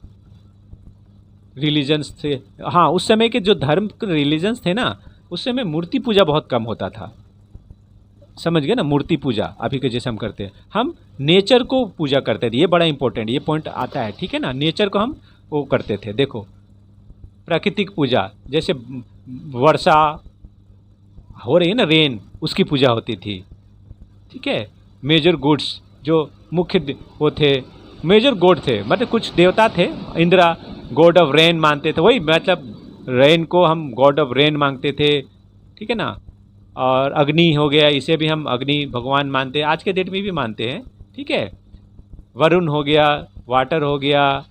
रिलीजन्स थे, हाँ उस समय के जो धर्म रिलीजन्स थे ना, उस समय मूर्ति पूजा बहुत कम होता था, समझ गए ना। मूर्ति पूजा अभी के जैसे हम करते हैं, हम नेचर को पूजा करते थे, ये बड़ा इंपॉर्टेंट, ये पॉइंट आता है, ठीक है ना। नेचर को हम वो करते थे, देखो प्राकृतिक पूजा, जैसे वर्षा हो रही है ना, रेन, उसकी पूजा होती थी, ठीक है। मेजर गुड्स जो मुख्य वो थे, मेजर गॉड थे, मतलब कुछ देवता थे, इंद्रा गॉड ऑफ रेन मानते थे, वही मतलब रेन को हम गॉड ऑफ रेन मांगते थे, ठीक है ना। और अग्नि हो गया, इसे भी हम अग्नि भगवान मानते हैं, आज के डेट में भी मानते हैं, ठीक है। वरुण हो गया, वाटर हो गया,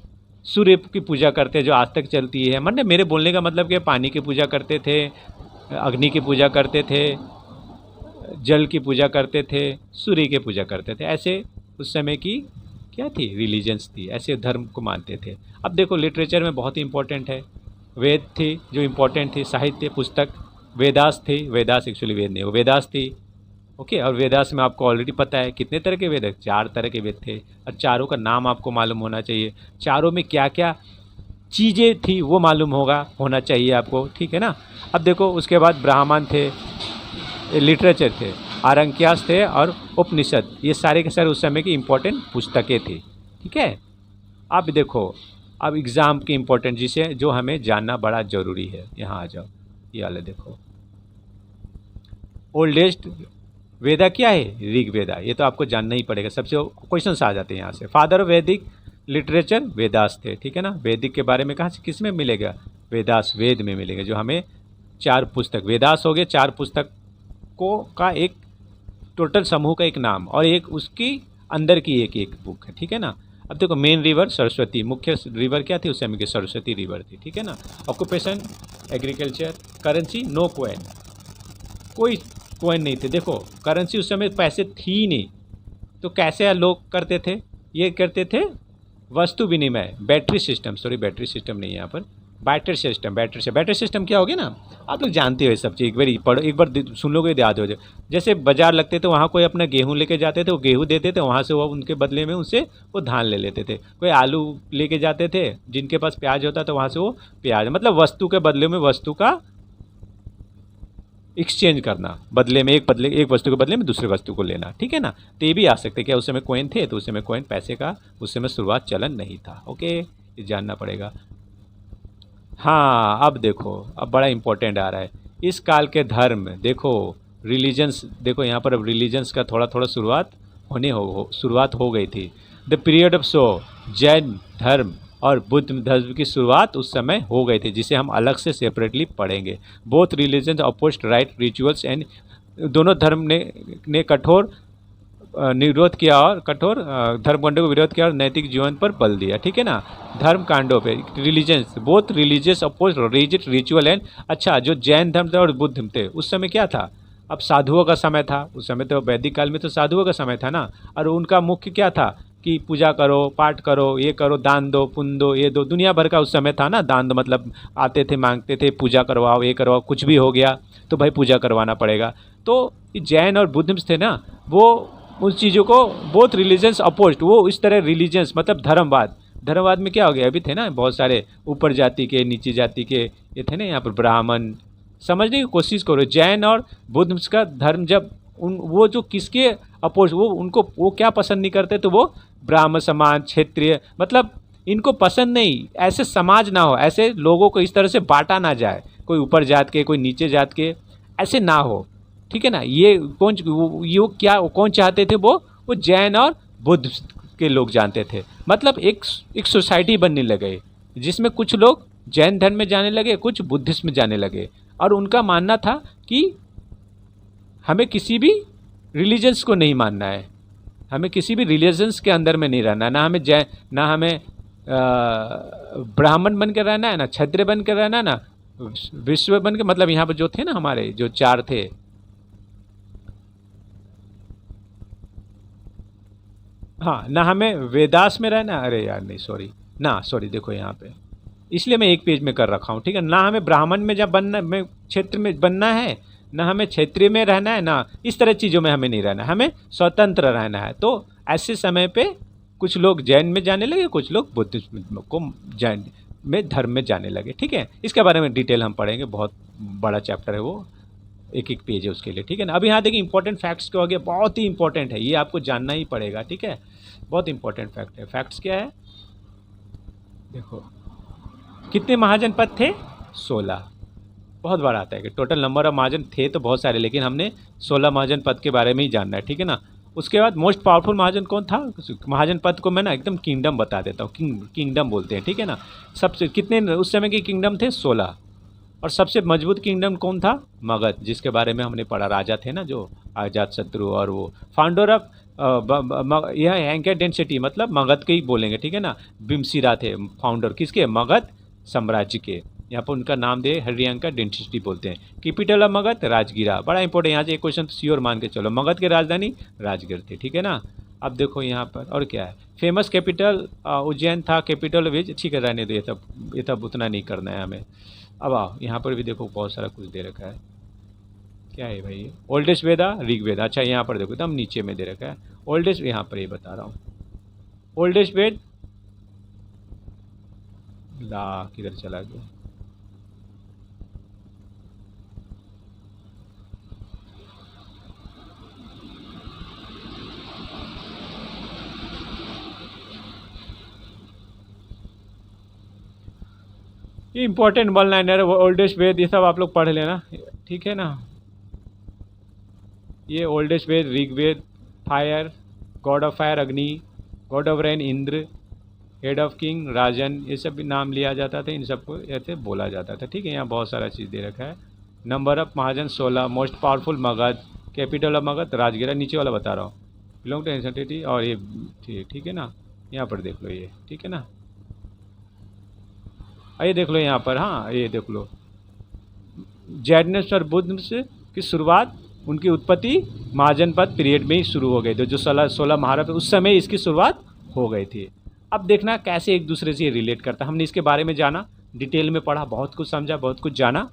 सूर्य की पूजा करते हैं जो आज तक चलती है, मतलब मेरे बोलने का मतलब कि पानी की पूजा करते थे, अग्नि की पूजा करते थे, जल की पूजा करते थे, सूर्य की पूजा करते थे, ऐसे उस समय की क्या थी, रिलीजन्स थी, ऐसे धर्म को मानते थे। अब देखो लिटरेचर में बहुत ही इंपॉर्टेंट है, वेद थी जो इम्पोर्टेंट थी, साहित्य पुस्तक वेदास थी, वेदास एक्चुअली वेद नहीं, वो वेदास थी, ओके। और वेदास में आपको ऑलरेडी पता है कितने तरह के वेद है, 4 तरह के वेद थे, और चारों का नाम आपको मालूम होना चाहिए, चारों में क्या क्या चीज़ें थी वो मालूम होना चाहिए आपको, ठीक है ना। अब देखो उसके बाद ब्राह्मण थे, लिटरेचर थे, आरंक्यास थे, और उपनिषद, ये सारे के सारे उस समय की इम्पोर्टेंट पुस्तकें थी, ठीक है। अब देखो अब एग्ज़ाम की इम्पोर्टेंट जिसे जो हमें जानना बड़ा ज़रूरी है, यहाँ आ जाओ, ये वाले देखो, ओल्डेस्ट वेदा क्या है, ऋग वेदा, ये तो आपको जानना ही पड़ेगा, सबसे क्वेश्चन आ जाते हैं यहाँ से। फादर ऑफ वैदिक लिटरेचर वेदास थे, ठीक है ना। वैदिक के बारे में कहाँ से किस में मिलेगा, वेदास, वेद में मिलेगा, जो हमें 4 पुस्तक, वेदास हो गए 4 पुस्तकों का एक टोटल समूह का एक नाम, और एक उसकी अंदर की एक बुक है, ठीक है ना। अब देखो मेन रिवर सरस्वती, मुख्य रिवर क्या थी उस समय की, सरस्वती रिवर थी, ठीक है ना। Occupation agriculture, currency no coin, कोई कॉइन नहीं थे, देखो करेंसी उस समय पैसे थी नहीं, तो कैसे लोग करते थे, ये करते थे वस्तु विनिमय, battery system, sorry battery system नहीं है यहाँ पर, बैटरी सिस्टम क्या हो गया ना, आप लोग जानते हो ये सब चीज़, एक बार सुन लोगे याद हो जाए। जैसे बाजार लगते थे, वहाँ कोई अपना गेहूँ लेके जाते थे, वो गेहूँ देते थे, वहाँ से वो उनके बदले में उनसे वो धान ले लेते थे। कोई आलू लेके जाते थे, जिनके पास प्याज होता तो वहाँ से वो प्याज, मतलब वस्तु के बदले में वस्तु का एक्सचेंज करना, बदले में एक वस्तु के बदले में दूसरे वस्तु को लेना, ठीक है ना। तो ये भी आ सकते क्या उस समय कॉइन थे, तो उस समय कॉइन पैसे का उस समय शुरुआत चलन नहीं था, ओके, ये जानना पड़ेगा। हाँ अब देखो, अब बड़ा इंपॉर्टेंट आ रहा है, इस काल के धर्म देखो, रिलीजन्स देखो यहाँ पर अब रिलीजन्स का थोड़ा थोड़ा शुरुआत हो गई थी। द पीरियड ऑफ सो जैन धर्म और बुद्ध धर्म की शुरुआत उस समय हो गई थी, जिसे हम अलग से सेपरेटली पढ़ेंगे। Both religion opposed right rituals and, दोनों धर्म ने कठोर निरोध किया और कठोर धर्म कांडों को विरोध किया और नैतिक जीवन पर बल दिया, ठीक है ना। धर्म कांडों पे religions, both religious oppose rigid ritual and, अच्छा जो जैन धर्म थे और बुद्ध धर्म थे उस समय क्या था, अब साधुओं का समय था, उस समय तो वैदिक काल में तो साधुओं का समय था ना, और उनका मुख्य क्या था कि पूजा करो, पाठ करो, ये करो, दान दो, पुण्य दो, ये दो, दुनिया भर का उस समय था ना। दान दो मतलब आते थे, मांगते थे, पूजा करवाओ, ये करवाओ, कुछ भी हो गया तो भाई पूजा करवाना पड़ेगा। तो जैन और बुद्ध थे ना, वो उन चीज़ों को बोथ रिलीजन्स अपोज्ड, वो इस तरह रिलीजन्स मतलब धर्मवाद में क्या हो गया, अभी थे ना बहुत सारे ऊपर जाति के, नीचे जाति के, ये थे ना यहाँ पर ब्राह्मण। समझने की कोशिश करो, जैन और बुद्ध का धर्म जब वो जो किसके अपोज, वो क्या पसंद नहीं करते, तो वो ब्राह्मण समाज, क्षेत्रीय, मतलब इनको पसंद नहीं, ऐसे समाज ना हो, ऐसे लोगों को इस तरह से बांटा ना जाए, कोई ऊपर जात के, कोई नीचे जात के, ऐसे ना हो, ठीक है ना। ये कौन चाहते थे, वो जैन और बुद्ध के लोग जानते थे। मतलब एक सोसाइटी बनने लगे जिसमें कुछ लोग जैन धर्म में जाने लगे, कुछ बुद्धिस्ट में जाने लगे, और उनका मानना था कि हमें किसी भी रिलीजन्स को नहीं मानना है, हमें किसी भी रिलीजन्स के अंदर में नहीं रहना, ना हमें ब्राह्मण बन कर रहना है, ना क्षत्रिय बन कर रहना है, ना विश्व बन के, मतलब यहाँ पर जो थे ना हमारे जो चार थे, हाँ, ना हमें वेदास में रहना, अरे यार नहीं सॉरी देखो यहाँ पे, इसलिए मैं एक पेज में कर रखा हूँ, ठीक है। ना हमें ब्राह्मण में जब बनना, में क्षेत्र में बनना है, ना हमें क्षेत्रीय में रहना है, ना इस तरह चीज़ों में हमें नहीं रहना है, हमें स्वतंत्र रहना है। तो ऐसे समय पे कुछ लोग जैन में जाने लगे, कुछ लोग बुद्धिज्म को जैन में धर्म में जाने लगे, ठीक है। इसके बारे में डिटेल हम पढ़ेंगे, बहुत बड़ा चैप्टर है वो, एक पेज है उसके लिए, ठीक है ना। अभी यहाँ देखिए इंपॉर्टेंट फैक्ट्स को आगे, बहुत ही इंपॉर्टेंट है ये, आपको जानना ही पड़ेगा, ठीक है। बहुत इंपॉर्टेंट फैक्ट है। फैक्ट्स क्या है देखो, कितने महाजनपद थे, 16। बहुत बार आता है कि टोटल नंबर ऑफ महाजन थे तो बहुत सारे, लेकिन हमने 16 महाजनपद के बारे में ही जानना है, ठीक है ना। उसके बाद मोस्ट पावरफुल महाजन कौन था, महाजनपद को मैं ना एकदम किंगडम बता देता हूँ, किंगडम बोलते हैं, ठीक है ना। सबसे कितने उस समय के किंगडम थे, 16। और सबसे मजबूत किंगडम कौन था, मगध, जिसके बारे में हमने पढ़ा, राजा थे ना जो अजातशत्रु, और वो फाउंडर ऑफ यह हैंके डेंसिटी, मतलब मगध के ही बोलेंगे, ठीक है ना। बिम्बसिरा थे फाउंडर, किसके, मगध साम्राज्य के। यहाँ पर उनका नाम दे हरियांका डेंसिटी बोलते हैं। कैपिटल ऑफ मगध, राजगिरा, बड़ा इंपॉर्टेंट, यहाँ से एक क्वेश्चन तो श्योर मान के चलो, मगध की राजधानी राजगिर थी, ठीक है ना। अब देखो यहाँ पर और क्या है, फेमस कैपिटल उज्जैन था, कैपिटल विज, ठीक है, रहने दो, ये सब उतना नहीं करना है हमें। अब आओ यहाँ पर भी देखो बहुत सारा कुछ दे रखा है, क्या है भाई, ओल्डेस्ट वेदा, ऋग्वेद, अच्छा यहाँ पर देखो एकदम नीचे में दे रखा है ओल्डेस्ट, यहाँ पर ये बता रहा हूँ, ओल्डेस्ट वेद, ला किधर चला गया, ये इंपॉर्टेंट वन लाइनर है, ओल्डेस्ट वेद, ये सब आप लोग पढ़ लेना, ठीक है ना। ये oldest Veda, Rigveda, fire, god of fire Agni, god of rain Indra, head of king rajan, ये सब भी नाम लिया जाता था, इन सबको ऐसे बोला जाता था, ठीक है। यहाँ बहुत सारा चीज़ दे रखा है। Number of Mahajan 16, most powerful Magadh, capital of Magadh राजगिरा, नीचे वाला बता रहा हूँ, बिलोंग टू एंसिटी, और ये ठीक है ना, यहाँ पर देख लो ये, ठीक है ना। ये देख लो यहाँ पर, हाँ ये देख लो, जैनिज्म और बुद्धिज्म की शुरुआत, उनकी उत्पत्ति महाजनपद पीरियड में ही शुरू हो गई थी, जो 16 महारत उस समय इसकी शुरुआत हो गई थी। अब देखना कैसे एक दूसरे से रिलेट करता, हमने इसके बारे में जाना, डिटेल में पढ़ा, बहुत कुछ समझा, बहुत कुछ जाना।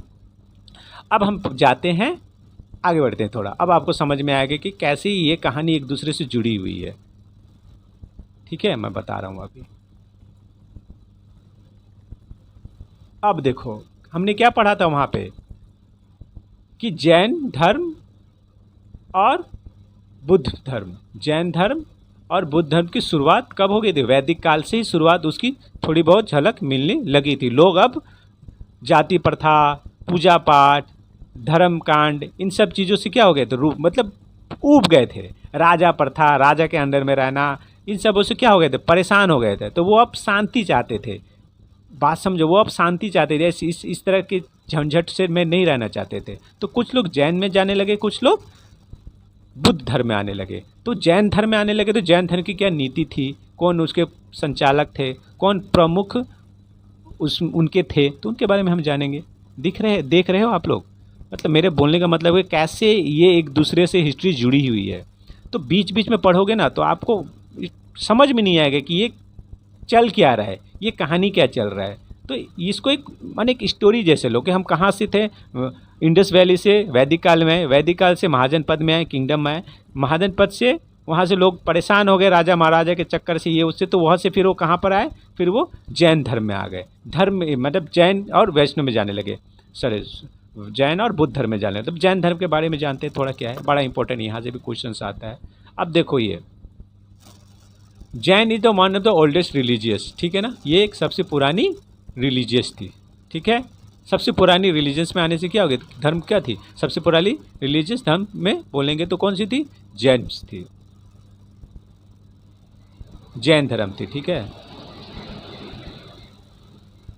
अब हम जाते हैं आगे बढ़ते हैं थोड़ा, अब आपको समझ में आएगा कि कैसे ये कहानी एक दूसरे से जुड़ी हुई है, ठीक है, मैं बता रहा हूँ अभी। अब देखो हमने क्या पढ़ा था वहाँ पे कि जैन धर्म और बुद्ध धर्म, जैन धर्म और बुद्ध धर्म की शुरुआत कब हो गई थी, वैदिक काल से ही शुरुआत उसकी थोड़ी बहुत झलक मिलने लगी थी। लोग अब जाति प्रथा, पूजा पाठ, धर्म कांड, इन सब चीज़ों से क्या हो गए थे, रूप मतलब ऊब गए थे। राजा प्रथा, राजा के अंडर में रहना, इन सबों से क्या हो गए थे, परेशान हो गए थे। तो वो अब शांति चाहते थे। बात समझो, वो अब शांति चाहते थे, इस तरह के झंझट से में नहीं रहना चाहते थे। तो कुछ लोग जैन में जाने लगे, कुछ लोग बुद्ध धर्म में आने लगे। तो जैन धर्म में आने लगे तो जैन धर्म की क्या नीति थी, कौन उसके संचालक थे, कौन प्रमुख उनके थे, तो उनके बारे में हम जानेंगे। देख रहे हो आप लोग, मतलब मेरे बोलने का मतलब है कैसे ये एक दूसरे से हिस्ट्री जुड़ी हुई है। तो बीच बीच में पढ़ोगे ना तो आपको समझ में नहीं आएगा कि ये चल क्या रहा है, ये कहानी क्या चल रहा है। तो इसको एक माने एक स्टोरी जैसे लो कि हम कहाँ से थे, इंडस वैली से वैदिक काल में आए, वैदिक काल से महाजनपद में आए, किंगडम में आए, महाजनपद से वहाँ से लोग परेशान हो गए राजा महाराजा के चक्कर से, ये उससे, तो वहाँ से फिर वो कहाँ पर आए, फिर वो जैन धर्म में आ गए। धर्म मतलब जैन और वैष्णव में जाने लगे, सॉरी जैन और बुद्ध धर्म में जाने लगे। तो जैन धर्म के बारे में जानते हैं थोड़ा क्या है, बड़ा इंपॉर्टेंट, यहाँ से भी क्वेश्चन आता है। अब देखो ये Jain is the one of the oldest religious, ठीक है ना, ये एक सबसे पुरानी रिलीजियस थी, ठीक है। सबसे पुरानी रिलीजियस में आने से क्या हो गया, धर्म क्या थी, सबसे पुरानी रिलीजियस धर्म में बोलेंगे तो कौन सी थी, जैन थी, जैन धर्म थी, ठीक है,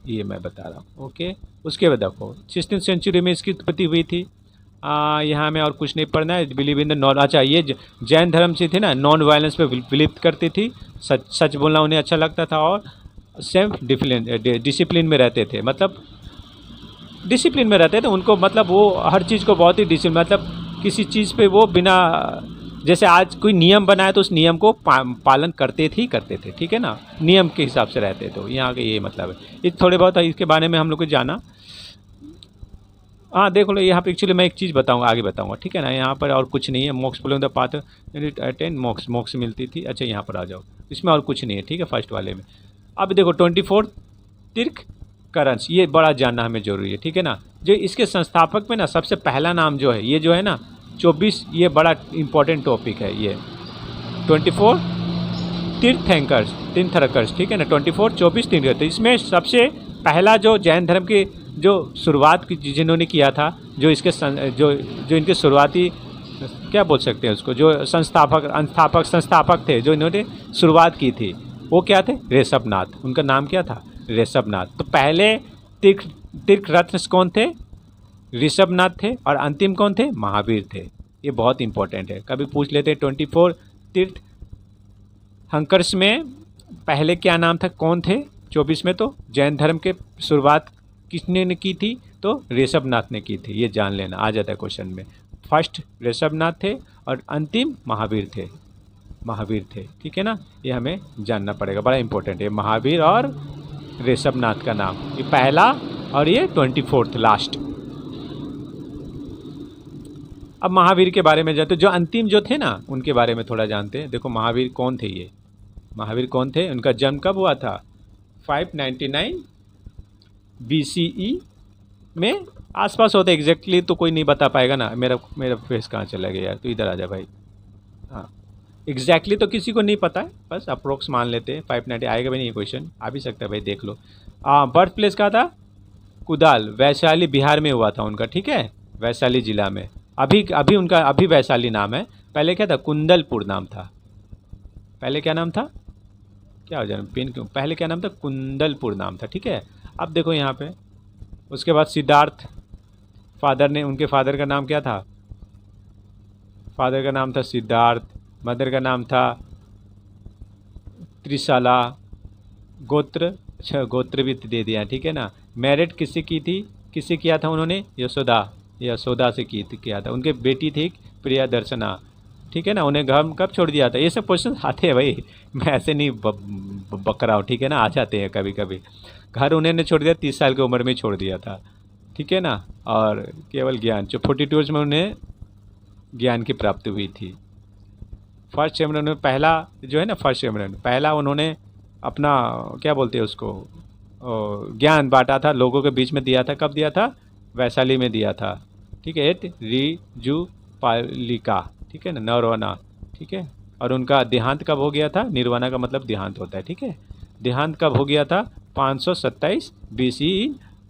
ये मैं बता रहा हूँ। ओके, उसके बाद देखो 16वीं सेंचुरी में इसकी उत्पत्ति हुई थी। यहाँ में और कुछ नहीं पढ़ना है। बिलीव इन द नॉन, अच्छा ये जैन धर्म से थे ना, नॉन वायलेंस पे बिलीव करती थी, सच बोलना उन्हें अच्छा लगता था, और सेल्फ डिसिप्लिन में रहते थे, मतलब डिसिप्लिन में रहते थे उनको, मतलब वो हर चीज़ को बहुत ही डिसिप्लिन, मतलब किसी चीज़ पे वो बिना, जैसे आज कोई नियम बनाए तो उस नियम को पालन करते थे, ठीक है ना, नियम के हिसाब से रहते थे। तो यहाँ के ये मतलब है। ये थोड़े बहुत इसके बारे में हम लोग को जाना। हाँ देख लो, यहाँ पे एक्चुअली मैं एक चीज़ बताऊँगा, आगे बताऊँगा, ठीक है ना। यहाँ पर और कुछ नहीं है, मोक्ष बोले द पाथ 10 मोक्ष मिलती थी। अच्छा यहाँ पर आ जाओ, इसमें और कुछ नहीं है, ठीक है, फर्स्ट वाले में। अब देखो 24 तीर्थ करंस, ये बड़ा जानना हमें जरूरी है, ठीक है ना। जो इसके संस्थापक में ना सबसे पहला नाम जो है, ये जो है ना 24, ये बड़ा इंपॉर्टेंट टॉपिक है ये 24 तीर्थंकर्स, ठीक है ना, 24 24 तीर्थंकर। इसमें सबसे पहला जो जैन धर्म की जो शुरुआत जिन्होंने किया था, जो इसके जो इनके शुरुआती क्या बोल सकते हैं उसको, जो संस्थापक थे, जो इन्होंने शुरुआत की थी, वो क्या थे, ऋषभनाथ। उनका नाम क्या था, ऋषभनाथ। तो पहले तीर्थ रत्न कौन थे, ऋषभनाथ थे, और अंतिम कौन थे, महावीर थे। ये बहुत इंपॉर्टेंट है, कभी पूछ लेते हैं। 24 तीर्थ हंकर्स में पहले क्या नाम था, कौन थे। 24 में तो जैन धर्म के शुरुआत किसने की थी, तो ऋषभनाथ ने की थी। ये जान लेना, आ जाता है क्वेश्चन में। फर्स्ट ऋषभनाथ थे और अंतिम महावीर थे, ठीक है ना। ये हमें जानना पड़ेगा, बड़ा इंपॉर्टेंट है, महावीर और ऋषभनाथ का नाम, ये पहला और ये 24th लास्ट। अब महावीर के बारे में जानते, जो अंतिम जो थे ना उनके बारे में थोड़ा जानते हैं। देखो महावीर कौन थे, ये महावीर कौन थे, उनका जन्म कब हुआ था, 599 BCE में आसपास होता है। एग्जैक्टली तो कोई नहीं बता पाएगा ना, मेरा फेस कहाँ चला गया यार, तो इधर आ जा भाई। हाँ एग्जैक्टली तो किसी को नहीं पता है, बस अप्रोक्स मान लेते हैं। 590 आएगा भी नहीं, ये क्वेश्चन आ भी सकता है भाई, देख लो। बर्थ प्लेस कहाँ था, कुदाल, वैशाली बिहार में हुआ था उनका, ठीक है, वैशाली जिला में। अभी उनका अभी वैशाली नाम है, पहले क्या था, कुंदलपुर नाम था। पहले क्या नाम था, क्या हो जाए पेन क्यों, पहले क्या नाम था, कुंदलपुर नाम था, ठीक है। अब देखो यहाँ पे, उसके बाद सिद्धार्थ, उनके फादर का नाम क्या था, फादर का नाम था सिद्धार्थ, मदर का नाम था त्रिशाला, गोत्र, अच्छा गोत्र भी दे दिया, ठीक है ना। मैरिड किससे की थी, किससे किया था उन्होंने, यशोदा से किया था। उनके बेटी थी प्रिया दर्शना, ठीक है ना। उन्हें घर कब छोड़ दिया था, ये सब क्वेश्चन आते हैं भाई, मैं ऐसे नहीं बक रहा हूँ, ठीक है ना, आ जाते हैं कभी कभी। घर उन्होंने छोड़ दिया 30 साल की उम्र में छोड़ दिया था, ठीक है ना। और केवल ज्ञान, जो 42 में उन्हें ज्ञान की प्राप्ति हुई थी। फर्स्ट सिमरन में पहला जो है ना, फर्स्ट सिमरन पहला उन्होंने अपना क्या बोलते हैं उसको, ज्ञान बांटा था, लोगों के बीच में दिया था। कब दिया था, वैशाली में दिया था, ठीक है। रिजुपालिका, ठीक है ना, नरवाना, ठीक है। और उनका देहांत कब हो गया था, निर्वाणा का मतलब देहांत होता है, ठीक है। देहांत कब हो गया था, 527 BCE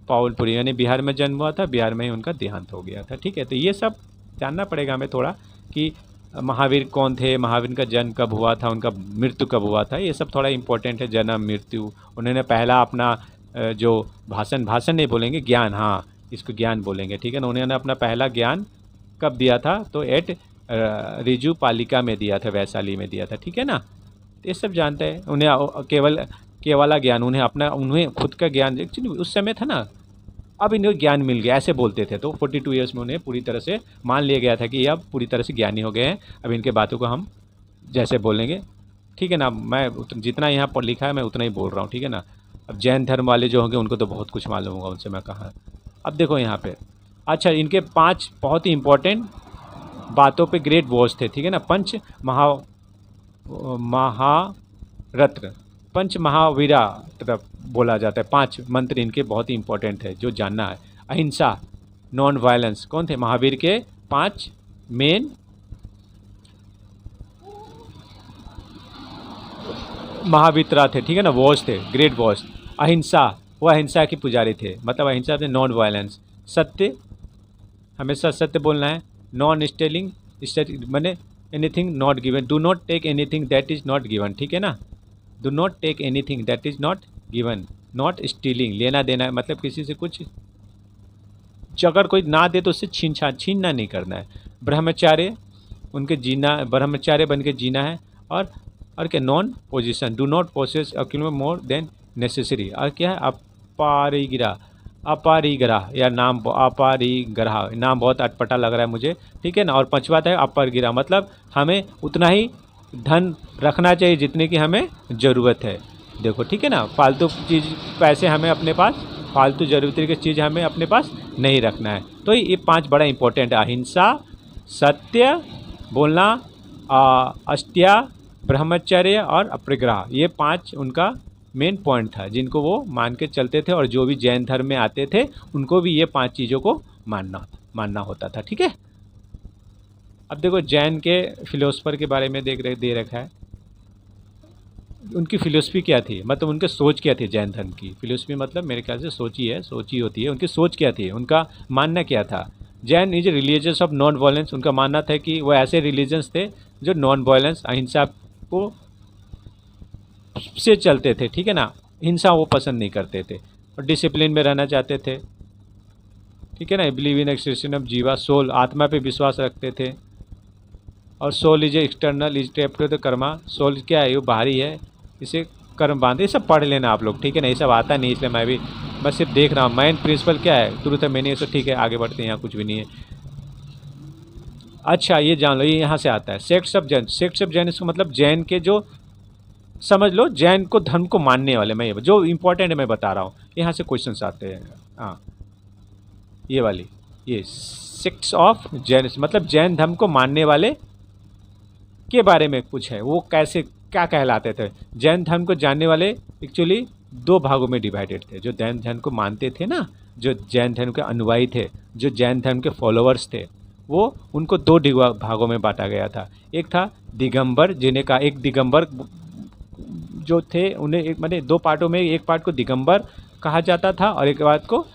पावलपुरी, यानी बिहार में जन्म हुआ था, बिहार में ही उनका देहांत हो गया था। ठीक है, तो ये सब जानना पड़ेगा हमें थोड़ा कि महावीर कौन थे, महावीर का जन्म कब हुआ था, उनका मृत्यु कब हुआ था, ये सब थोड़ा इम्पोर्टेंट है। जन्म, मृत्यु, उन्होंने पहला अपना जो भाषण नहीं बोलेंगे, ज्ञान, हाँ इसको ज्ञान बोलेंगे, ठीक है ना। उन्होंने अपना पहला ज्ञान कब दिया था, तो एट रिजू पालिका में दिया था, वैशाली में दिया था, ठीक है ना। तो ये सब जानते हैं। उन्हें केवला ज्ञान, उन्हें खुद का ज्ञान एक्चुअली उस समय था ना, अब इन्हें ज्ञान मिल गया ऐसे बोलते थे। तो 42 ईयर्स में उन्हें पूरी तरह से मान लिया गया था कि ये अब पूरी तरह से ज्ञानी हो गए हैं, अब इनके बातों को हम जैसे बोलेंगे, ठीक है ना। मैं जितना यहाँ पर लिखा है मैं उतना ही बोल रहा हूँ, ठीक है ना। अब जैन धर्म वाले जो होंगे उनको तो बहुत कुछ मालूम होगा, उनसे मैं कहा। अब देखो यहाँ पे, अच्छा इनके 5 बहुत ही इंपॉर्टेंट बातों पे ग्रेट वॉच थे, ठीक है ना। पंच महावीरा बोला जाता है। 5 मंत्र इनके बहुत ही इंपॉर्टेंट है जो जानना है। अहिंसा, नॉन वायलेंस, कौन थे महावीर के 5 मेन महावित्रा थे, ठीक है ना, वॉच थे, ग्रेट वॉच। अहिंसा, वो अहिंसा के पुजारी थे, मतलब अहिंसा थे, नॉन वायलेंस, सत्य, हमेशा सत्य बोलना है, नॉन स्टेलिंग, मैंने anything not given, do not take anything that is not given, ठीक है ना। Do not take anything that is not given, not stealing, लेना देना है, मतलब किसी से कुछ अगर कोई ना दे तो उससे छीनना नहीं करना है। ब्रह्मचार्य, उनके जीना, ब्रह्मचार्य बन के जीना है। और क्या, non possession, do not possess more than necessary. और क्या है, अपरिग्रह या नाम, अपरिग्रह नाम बहुत अटपटा लग रहा है मुझे, ठीक है ना। और 5वां है अपरिग्रह, मतलब हमें उतना ही धन रखना चाहिए जितने की हमें ज़रूरत है। देखो, ठीक है ना, फालतू चीज़, पैसे हमें अपने पास, फालतू ज़रूरत की चीज़ हमें अपने पास नहीं रखना है। तो ये 5 बड़ा इंपॉर्टेंट है। अहिंसा, सत्य बोलना, अस्त्या, ब्रह्मचर्य और अपरिग्रह, ये 5 उनका मेन पॉइंट था जिनको वो मान के चलते थे। और जो भी जैन धर्म में आते थे उनको भी ये 5 चीज़ों को मानना होता था, ठीक है। अब देखो जैन के फिलोसफर के बारे में दे रखा है। उनकी फिलोसफी क्या थी, मतलब उनके सोच क्या थी जैन धर्म की। फिलोसफी मतलब मेरे ख्याल से सोच ही होती है। उनकी सोच क्या थी, उनका मानना क्या था। Jain is religious of non violence, उनका मानना था कि वो ऐसे रिलीजन्स थे जो नॉन वायलेंस, अहिंसा को से चलते थे, ठीक है ना। हिंसा वो पसंद नहीं करते थे और डिसिप्लिन में रहना चाहते थे, ठीक है ना। Believe in extension of jiva, soul, आत्मा पे विश्वास रखते थे। और soul is external, is tempt the karma, soul क्या है, वो बाहरी है, इसे कर्म बांधे। ये सब पढ़ लेना आप लोग, ठीक है ना। ये सब आता नहीं, इसलिए मैं सिर्फ देख रहा हूँ। मेन प्रिंसिपल क्या है, ट्रूथ है, मैंने सब, ठीक है। आगे बढ़ते हैं, यहाँ कुछ भी नहीं है। अच्छा ये जान लो, ये यहाँ से आता है sects of Jain. Sects of Jain इसका मतलब जैन के जो, समझ लो जैन को धर्म को मानने वाले, मैं जो इंपॉर्टेंट है मैं बता रहा हूँ, यहाँ से क्वेश्चंस आते हैं। हाँ ये वाली, ये सेक्ट्स ऑफ जैन मतलब जैन धर्म को मानने वाले के बारे में कुछ है। वो कैसे क्या कहलाते थे। जैन धर्म को जानने वाले एक्चुअली 2 भागों में डिवाइडेड थे। जो जैन धर्म को मानते थे ना, जो जैन धर्म के अनुयायी थे, जो जैन धर्म के फॉलोअर्स थे, वो उनको 2 भागों में बांटा गया था। एक था दिगंबर, जिन्हें का एक दिगंबर जो थे उन्हें एक मैंने 2 पार्टों में, एक पार्ट को दिगंबर कहा जाता था और एक पार्ट को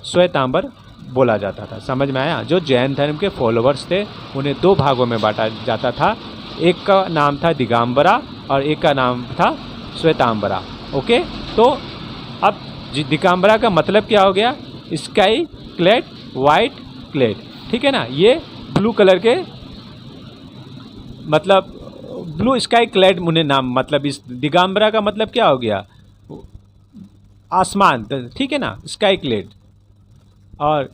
श्वेतांबर बोला जाता था। समझ में आया। जो जैन धर्म के फॉलोअर्स थे उन्हें 2 भागों में बांटा जाता था। एक का नाम था दिगंबरा और एक का नाम था श्वेतांबरा। ओके, तो अब दिगंबरा का मतलब क्या हो गया, स्काई क्लेड, वाइट क्लेड, ठीक है ना। ये ब्लू कलर के, मतलब ब्लू स्काई क्लेड उन्हें नाम, मतलब इस दिगंबरा का मतलब क्या हो गया, आसमान, ठीक है ना, स्काई क्लेड। और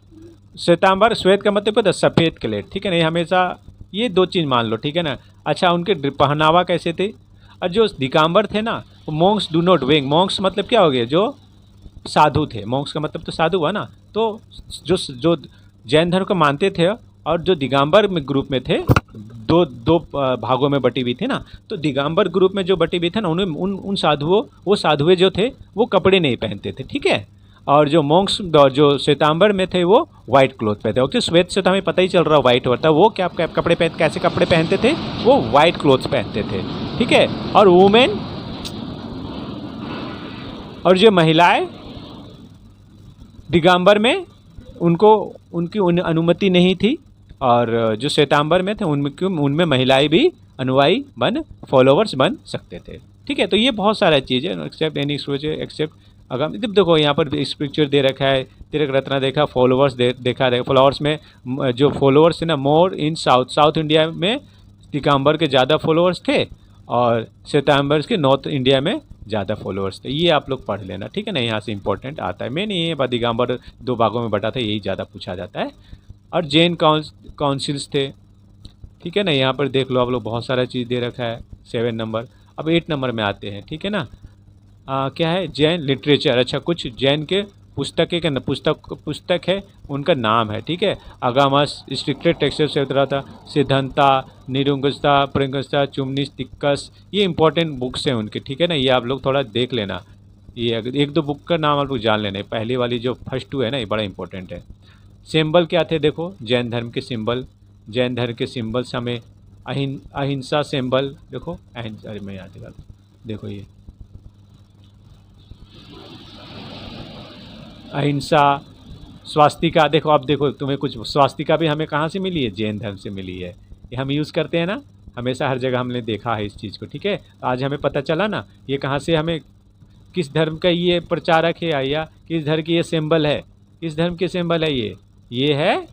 श्वेतांबर, श्वेत का मतलब क्या था, सफ़ेद क्लेड, ठीक है ना। ये हमेशा ये 2 चीज़ मान लो, ठीक है ना। अच्छा उनके पहनावा कैसे थे। और जो दिगंबर थे ना, मॉन्क्स डू नॉट वेंग, मॉन्क्स मतलब क्या हो गया, जो साधु थे। मॉन्क्स का मतलब तो साधु हुआ ना। तो जो जैन धर्म को मानते थे और जो दिगंबर में ग्रुप में थे, दो भागों में बटी हुई थी ना। तो दिगंबर ग्रुप में जो बटी हुई थे ना, उन्हें उन साधुओं, वो साधुए जो थे वो कपड़े नहीं पहनते थे, ठीक है। और जो मॉन्क्स जो श्वेतांबर में थे वो वाइट क्लोथ पहनते। ओके, श्वेत से तो हमें पता ही चल रहा वाइट होता है। वो क्या कपड़े कैसे कपड़े पहनते थे, वो वाइट क्लोथ्स पहनते थे, ठीक है। और वुमेन और जो महिलाएं दिगंबर में उनको उनकी अनुमति नहीं थी, और जो श्वेतांबर में थे उनमें महिलाएं भी अनुयायी फॉलोवर्स बन सकते थे। ठीक है, तो ये बहुत सारा चीज़ है। एक्सेप्ट एनी एक्सेप्ट अगर देखो यहाँ पर स्क्रिप्चर दे रखा है, तिलक रत्न देखा, फॉलोवर्स देखा है। फॉलोवर्स में जो फॉलोवर्स थे ना, मोर इन साउथ इंडिया में दिगंबर के ज़्यादा फॉलोवर्स थे और श्वेतांबर के नॉर्थ इंडिया में ज़्यादा फॉलोअर्स थे। ये आप लोग पढ़ लेना, ठीक है ना, यहाँ से इंपॉर्टेंट आता है। मेन ये दिगंबर 2 भागों में बटा था, यही ज़्यादा पूछा जाता है। और जैन काउंसिल्स थे, ठीक है ना, यहाँ पर देख लो आप लोग, बहुत सारा चीज़ दे रखा है। 7 नंबर। अब 8 नंबर में आते हैं, ठीक है ना। क्या है, जैन लिटरेचर। अच्छा, कुछ जैन के पुस्तक है, उनका नाम है, ठीक है। अगामस, स्ट्रिक्टेड टेक्सट से उतरा था, सिद्धांता, निरुंगस्ता, प्रंगस्ता, चुमनिस, तिक्कस, ये इंपॉर्टेंट बुक्स हैं उनके, ठीक है ना। ये आप लोग थोड़ा देख लेना, ये अगर 1-2 बुक का नाम आप लोग जान लेना। पहली वाली जो फर्स्ट 2 है ना, ये बड़ा इंपॉर्टेंट है। सिंबल क्या थे, देखो जैन धर्म के सिंबल। जैन धर्म के सिंबल्स हमें अहिंसा सिंबल, देखो अहिंसा, अरे मैं याद दिखा दूँ, देखो ये अहिंसा, स्वास्तिका। देखो अब देखो, तुम्हें कुछ स्वास्तिका भी हमें कहाँ से मिली है, जैन धर्म से मिली है। ये हम यूज़ करते हैं ना हमेशा, हर जगह हमने देखा है इस चीज़ को, ठीक है। आज हमें पता चला ना ये कहाँ से, हमें किस धर्म का ये प्रचारक है या किस धर्म की ये सिंबल है, किस धर्म के सिंबल है ये है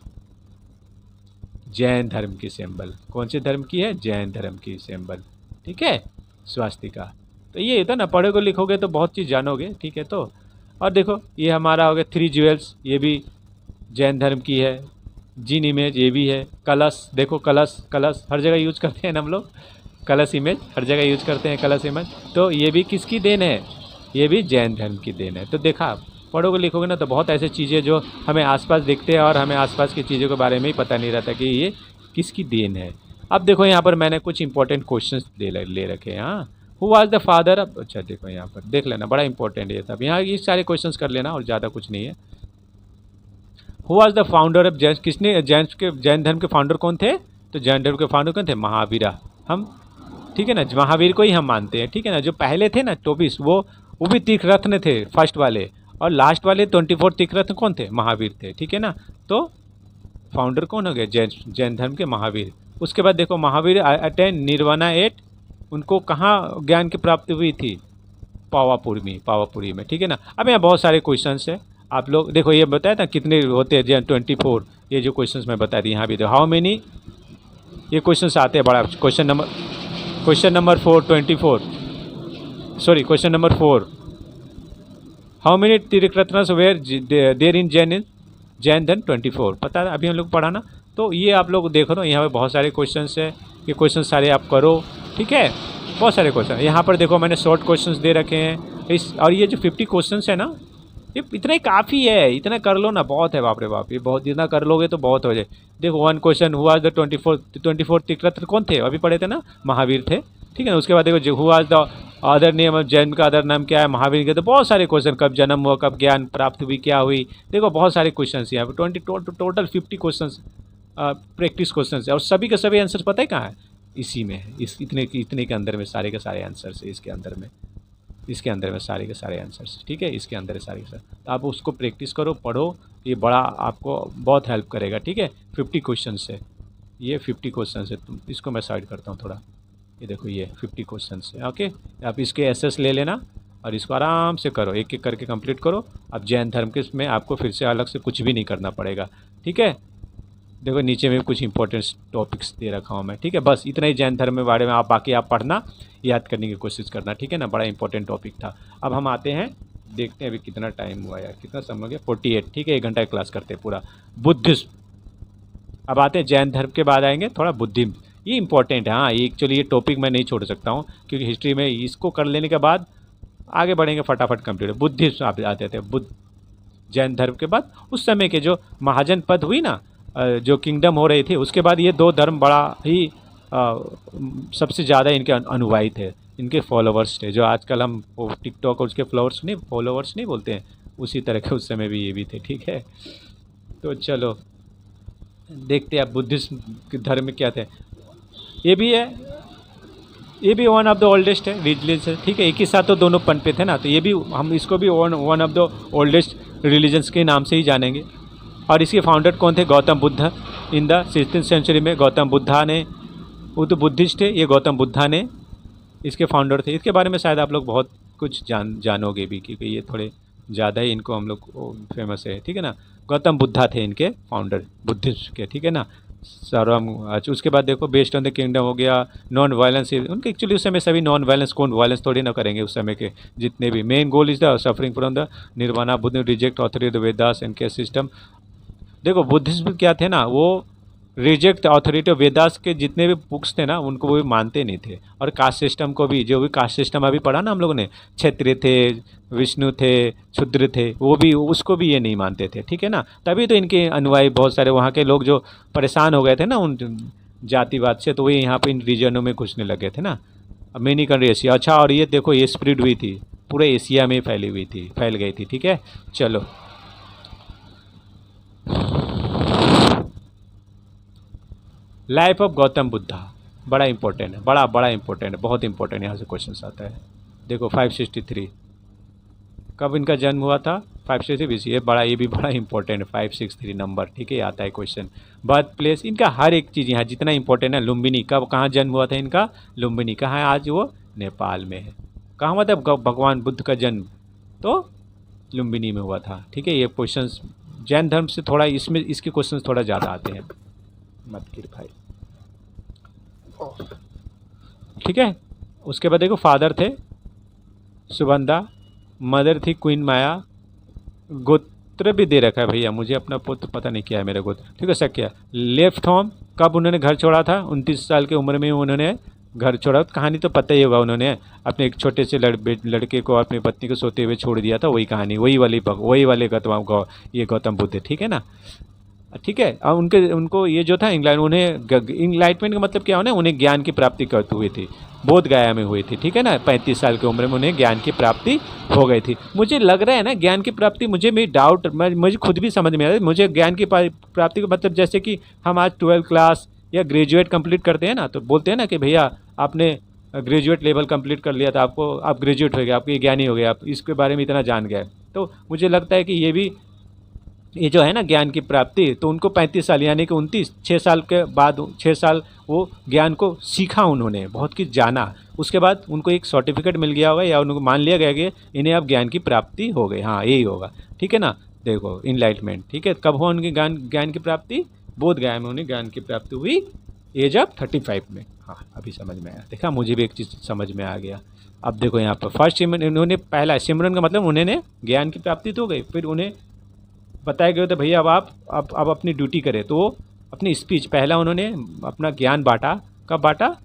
जैन धर्म की सिंबल। कौन से धर्म की है, जैन धर्म की सिंबल, ठीक है, स्वास्तिका। तो ये था ना, पढ़ोगे लिखोगे तो बहुत चीज़ जानोगे, ठीक है। तो और देखो ये हमारा हो गया 3 ज्वेल्स, ये भी जैन धर्म की है। जिन इमेज, ये भी है। कलश, देखो कलश हर जगह यूज करते हैं ना हम लोग, कलश इमेज हर जगह यूज करते हैं, कलश इमेज। तो ये भी किसकी देन है, ये भी जैन धर्म की देन है। तो देखा, पढ़ोगे लिखोगे ना तो बहुत ऐसे चीज़ें जो हमें आसपास दिखते हैं और हमें आसपास की चीज़ों के बारे में ही पता नहीं रहता कि ये किसकी देन है। अब देखो यहाँ पर मैंने कुछ इंपॉर्टेंट क्वेश्चंस ले रखे हैं। हाँ, who was the father of, अच्छा देखो यहाँ पर देख लेना, बड़ा इंपॉर्टेंट है सब, यहाँ ये सारे क्वेश्चंस कर लेना और ज़्यादा कुछ नहीं है। Who was the founder of Jain, किसने जैन धर्म के फाउंडर कौन थे, तो जैन धर्म के फाउंडर कौन थे, महावीरा। हम, ठीक है ना, महावीर को ही हम मानते हैं, ठीक है ना। जो पहले थे ना 24, वो भी तीर्थरत्न थे फर्स्ट वाले, और लास्ट वाले 24 तीर्थरत्न कौन थे, महावीर थे, ठीक है ना। तो फाउंडर कौन हो गए, जैन धर्म के महावीर। उसके बाद देखो महावीर अटेन निर्वाणा 8, उनको कहाँ ज्ञान की प्राप्ति हुई थी, पावापुरी में, ठीक है ना। अब यहाँ बहुत सारे क्वेश्चंस है, आप लोग देखो, ये बताया था कितने होते हैं 24, ये जो क्वेश्चंस मैं बता दी यहाँ भी, तो हाउ मेनी, ये क्वेश्चंस आते हैं बड़ा। Question number 4, how many tirthankaras were there in Jain dharma 24, पता है अभी हम लोग पढ़ा ना। तो ये आप लोग देखो ना, यहाँ पे बहुत सारे क्वेश्चंस है, ये क्वेश्चन सारे आप करो, ठीक है। बहुत सारे क्वेश्चन यहाँ पर देखो, मैंने शॉर्ट क्वेश्चंस दे रखे हैं और ये जो 50 क्वेश्चंस है ना, ये इतना ही काफ़ी है, इतना कर लो ना, बहुत है, बाप रे बाप, ये बहुत, इतना कर लोगे तो बहुत हो जाए। देखो 1 क्वेश्चन, हुआ द 24 तीर्थरत्न कौन थे, अभी पढ़े थे ना, महावीर थे, ठीक है ना। उसके बाद देखो हुआ द अदर नेम, जैन का अदर नाम क्या है, महावीर के। तो बहुत सारे क्वेश्चन, कब जन्म हुआ, कब ज्ञान प्राप्त हुई, क्या हुई, देखो बहुत सारे क्वेश्चन यहाँ पर। टोटल 50 क्वेश्चन प्रैक्टिस क्वेश्चन है, और सभी के सभी आंसर पता है कहाँ है, इसी में है, इस इतने के अंदर में सारे के सारे आंसर्स है, इसके अंदर में सारे के सारे आंसर्स, ठीक है, इसके अंदर है सारे के सारे। तो आप उसको प्रैक्टिस करो, पढ़ो, ये बड़ा आपको बहुत हेल्प करेगा, ठीक है। 50 क्वेश्चन है, ये 50 क्वेश्चन है। तुम इसको मैं साइड करता हूँ थोड़ा, ये देखो ये 50 क्वेश्चन है, ओके। आप इसके एसेस ले लेना और इसको आराम से करो, एक एक करके कंप्लीट करो। अब जैन धर्म के इसमें आपको फिर से अलग से कुछ भी नहीं करना पड़ेगा, ठीक है। देखो नीचे में कुछ इंपॉर्टेंट टॉपिक्स दे रखा हूँ मैं, ठीक है। बस इतना ही जैन धर्म के बारे में, आप बाकी आप पढ़ना, याद करने की कोशिश करना, ठीक है ना। बड़ा इंपॉर्टेंट टॉपिक था। अब हम आते हैं, देखते हैं अभी कितना टाइम हुआ यार, कितना समय हो गया, 48, ठीक है। 1 घंटा क्लास करते हैं पूरा। बुद्धिज्म, अब आते हैं जैन धर्म के बाद आएंगे थोड़ा बुद्धिज्म, ये इंपॉर्टेंट है। हाँ, ये एक्चुअली ये टॉपिक मैं नहीं छोड़ सकता हूँ, क्योंकि हिस्ट्री में इसको कर लेने के बाद आगे बढ़ेंगे फटाफट कंप्लीट। बुद्धिज्म आप आते थे, जैन धर्म के बाद उस समय के जो महाजन पद हुई ना, जो किंगडम हो रही थी, उसके बाद ये 2 धर्म बड़ा ही सबसे ज़्यादा इनके अनुयायी थे, इनके फॉलोवर्स थे। जो आजकल हम टिकटॉक और उसके फॉलोवर्स नहीं बोलते हैं, उसी तरह के उस समय भी ये भी थे, ठीक है। तो चलो देखते हैं अब बुद्धिज्म के धर्म में क्या थे। ये भी है, ये भी वन ऑफ द ओल्डेस्ट है रिलीजन है, ठीक है। एक ही साथ तो दोनों पनपे थे ना, तो ये भी हम इसको भी one of the oldest religions के नाम से ही जानेंगे। और इसके फाउंडर कौन थे? Gautam Buddha. In the 16th century में गौतम बुद्धा ने, वो तो बुद्धिस्ट थे, ये गौतम बुद्धा ने इसके फाउंडर थे। इसके बारे में शायद आप लोग बहुत कुछ जानोगे भी, क्योंकि ये थोड़े ज़्यादा ही इनको हम लोग फेमस है, ठीक है ना। गौतम बुद्धा थे इनके फाउंडर बुद्धिस्ट के, ठीक है ना। सर्वम। अच्छा, उसके बाद देखो बेस्ड ऑन द किंगडम हो गया, नॉन वायलेंस। उनके एक्चुअली उस समय सभी नॉन वायलेंस, कौन वायलेंस थोड़ी ना करेंगे उस समय के जितने भी। Main goal is the suffering from the nirvana. Buddha reject authority the Vedas and के सिस्टम। देखो बुद्धिज्म क्या थे ना, वो रिजेक्ट अथॉरिटी ऑफ वेदास के जितने भी बुक्स थे ना उनको वो भी मानते नहीं थे। और कास्ट सिस्टम को भी, जो भी कास्ट सिस्टम अभी पढ़ा ना हम लोगों ने, क्षत्रिय थे, विष्णु थे, शूद्र थे, वो भी, उसको भी ये नहीं मानते थे, ठीक है ना। तभी तो इनके अनुयायी बहुत सारे वहाँ के लोग जो परेशान हो गए थे ना उन जातिवाद से, तो वो यहाँ पे इन रीजनों में घुसने लगे थे ना। Many country Asia. अच्छा, और ये देखो ये स्प्रेड हुई थी पूरे एशिया में, फैली हुई थी, फैल गई थी, ठीक है। चलो, लाइफ ऑफ गौतम बुद्धा बड़ा इंपॉर्टेंट है, बड़ा इंपॉर्टेंट है, बहुत इंपॉर्टेंट। यहाँ से क्वेश्चन आता है। देखो 563 कब इनका जन्म हुआ था? 563 BC। ये भी बड़ा इंपॉर्टेंट है, 563 नंबर, ठीक है, आता है क्वेश्चन। बर्थ प्लेस इनका हर एक चीज़ यहाँ जितना इंपॉर्टेंट है। लुम्बिनी, कब कहाँ जन्म हुआ था इनका? लुम्बिनी कहाँ है आज? वो नेपाल में है। कहाँ हुआ था भगवान बुद्ध का जन्म? तो लुम्बिनी में हुआ था, ठीक है। ये क्वेश्चन जैन धर्म से थोड़ा इसमें, इसके क्वेश्चन थोड़ा ज़्यादा आते हैं। मत गिर भाई, ठीक है। उसके बाद देखो फादर थे सुबंदा, मदर थी क्वीन माया। गोत्र भी दे रखा है भैया, मुझे अपना पुत्र पता नहीं क्या है मेरा गोत्र, ठीक है। सक्या। लेफ्ट होम, कब उन्होंने घर छोड़ा था? 29 साल की उम्र में उन्होंने घर छोड़ा। कहानी तो पता ही होगा, उन्होंने अपने एक छोटे से लड़के को, अपनी पत्नी को सोते हुए छोड़ दिया था। वही कहानी, वही वाले ये गौतम बुद्ध, ठीक है ना, ठीक है। और उनको ये जो था इंलाइटमेंट का मतलब क्या होना, उन्हें ज्ञान की प्राप्ति करती हुई थी, बोध गया में हुई थी, ठीक है ना। 35 साल की उम्र में उन्हें ज्ञान की प्राप्ति हो गई थी। मुझे लग रहा है ना ज्ञान की प्राप्ति, मुझे खुद भी समझ में आ रहा है। मुझे ज्ञान की प्राप्ति का मतलब जैसे कि हम आज 12th क्लास या ग्रेजुएट कंप्लीट करते हैं ना, तो बोलते हैं ना कि भैया आपने ग्रेजुएट लेवल कंप्लीट कर लिया था, आप ग्रेजुएट हो गए, आपके ज्ञानी हो गए, आप इसके बारे में इतना जान गए। तो मुझे लगता है कि ये जो है ना ज्ञान की प्राप्ति, तो उनको 35 साल यानी कि 6 साल के बाद, 6 साल वो ज्ञान को सीखा, उन्होंने बहुत कुछ जाना। उसके बाद उनको एक सर्टिफिकेट मिल गया होगा या उनको मान लिया गया कि इन्हें अब ज्ञान की प्राप्ति हो गई। हाँ, यही होगा, ठीक है ना। देखो इनलाइटमेंट, ठीक है। कब हुआ उनकी ज्ञान की प्राप्ति? बोध गया में उन्हें ज्ञान की प्राप्ति हुई, एज ऑफ 35 में। हाँ, अभी समझ में आया। देखा, मुझे भी एक चीज़ समझ में आ गया। अब देखो यहाँ पर फर्स्ट इन्होंने पहला सिमरन का मतलब उन्होंने ज्ञान की प्राप्ति तो हो गई, फिर उन्हें बताया गया था भैया अब आप अपनी ड्यूटी करें। तो अपनी स्पीच पहला उन्होंने अपना ज्ञान बांटा। कब बांटा?